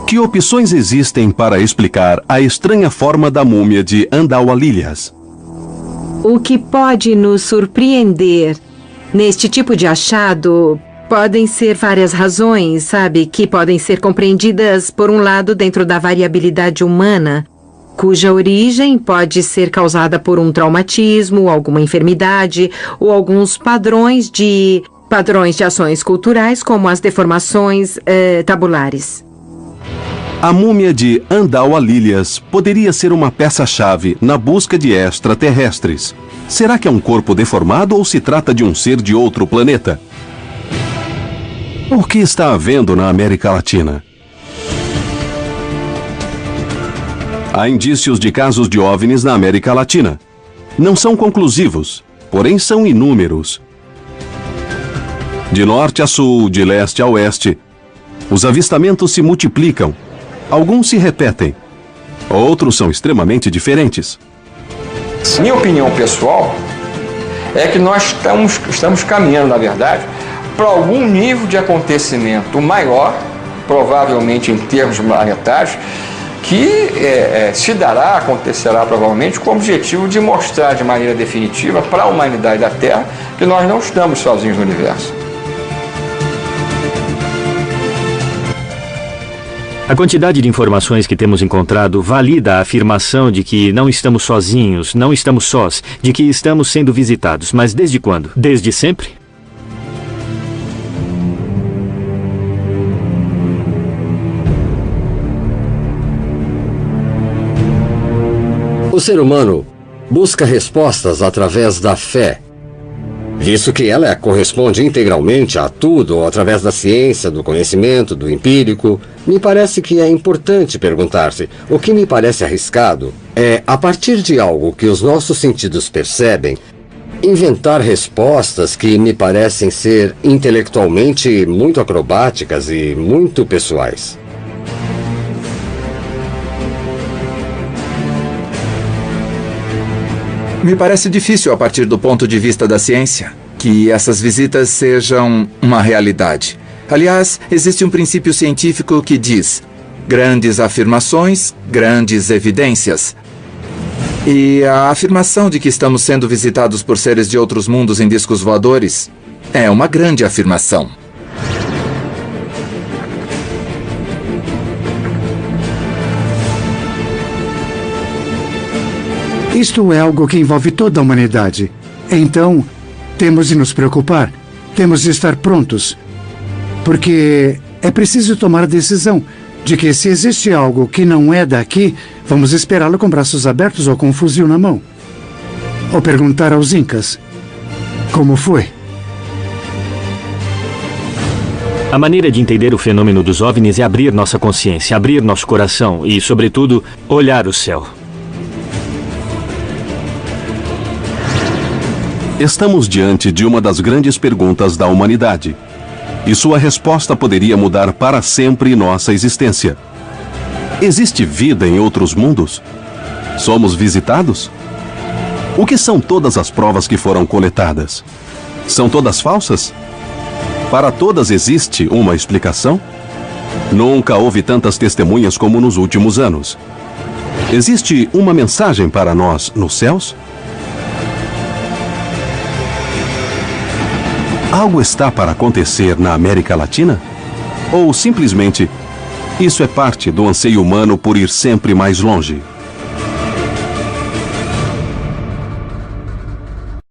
A: Que opções existem para explicar a estranha forma da múmia de Andaualilhas?
W: O que pode nos surpreender neste tipo de achado podem ser várias razões, sabe, que podem ser compreendidas, por um lado, dentro da variabilidade humana, cuja origem pode ser causada por um traumatismo, alguma enfermidade ou alguns padrões de ações culturais, como as deformações tabulares.
A: A múmia de Andaualilhas poderia ser uma peça-chave na busca de extraterrestres. Será que é um corpo deformado ou se trata de um ser de outro planeta? O que está havendo na América Latina? Há indícios de casos de OVNIs na América Latina. Não são conclusivos, porém são inúmeros. De norte a sul, de leste a oeste, os avistamentos se multiplicam. Alguns se repetem, outros são extremamente diferentes.
B: Minha opinião pessoal é que nós estamos caminhando, na verdade, para algum nível de acontecimento maior, provavelmente em termos planetários, que acontecerá provavelmente com o objetivo de mostrar de maneira definitiva para a humanidade da Terra que nós não estamos sozinhos no universo.
N: A quantidade de informações que temos encontrado valida a afirmação de que não estamos sozinhos, não estamos sós, de que estamos sendo visitados. Mas desde quando? Desde sempre?
H: O ser humano busca respostas através da fé, visto que ela corresponde integralmente a tudo através da ciência, do conhecimento, do empírico. Me parece que é importante perguntar-se. O que me parece arriscado é, a partir de algo que os nossos sentidos percebem, inventar respostas que me parecem ser intelectualmente muito acrobáticas e muito pessoais.
F: Me parece difícil, a partir do ponto de vista da ciência, que essas visitas sejam uma realidade. Aliás, existe um princípio científico que diz: grandes afirmações, grandes evidências. E a afirmação de que estamos sendo visitados por seres de outros mundos em discos voadores é uma grande afirmação.
I: Isto é algo que envolve toda a humanidade. Então, temos de nos preocupar, temos de estar prontos, porque é preciso tomar a decisão de que se existe algo que não é daqui, vamos esperá-lo com braços abertos ou com um fuzil na mão. Ou perguntar aos Incas como foi.
N: A maneira de entender o fenômeno dos OVNIs é abrir nossa consciência, abrir nosso coração e, sobretudo, olhar o céu.
A: Estamos diante de uma das grandes perguntas da humanidade, e sua resposta poderia mudar para sempre nossa existência. Existe vida em outros mundos? Somos visitados? O que são todas as provas que foram coletadas? São todas falsas? Para todas existe uma explicação? Nunca houve tantas testemunhas como nos últimos anos. Existe uma mensagem para nós nos céus? Algo está para acontecer na América Latina? Ou simplesmente, isso é parte do anseio humano por ir sempre mais longe?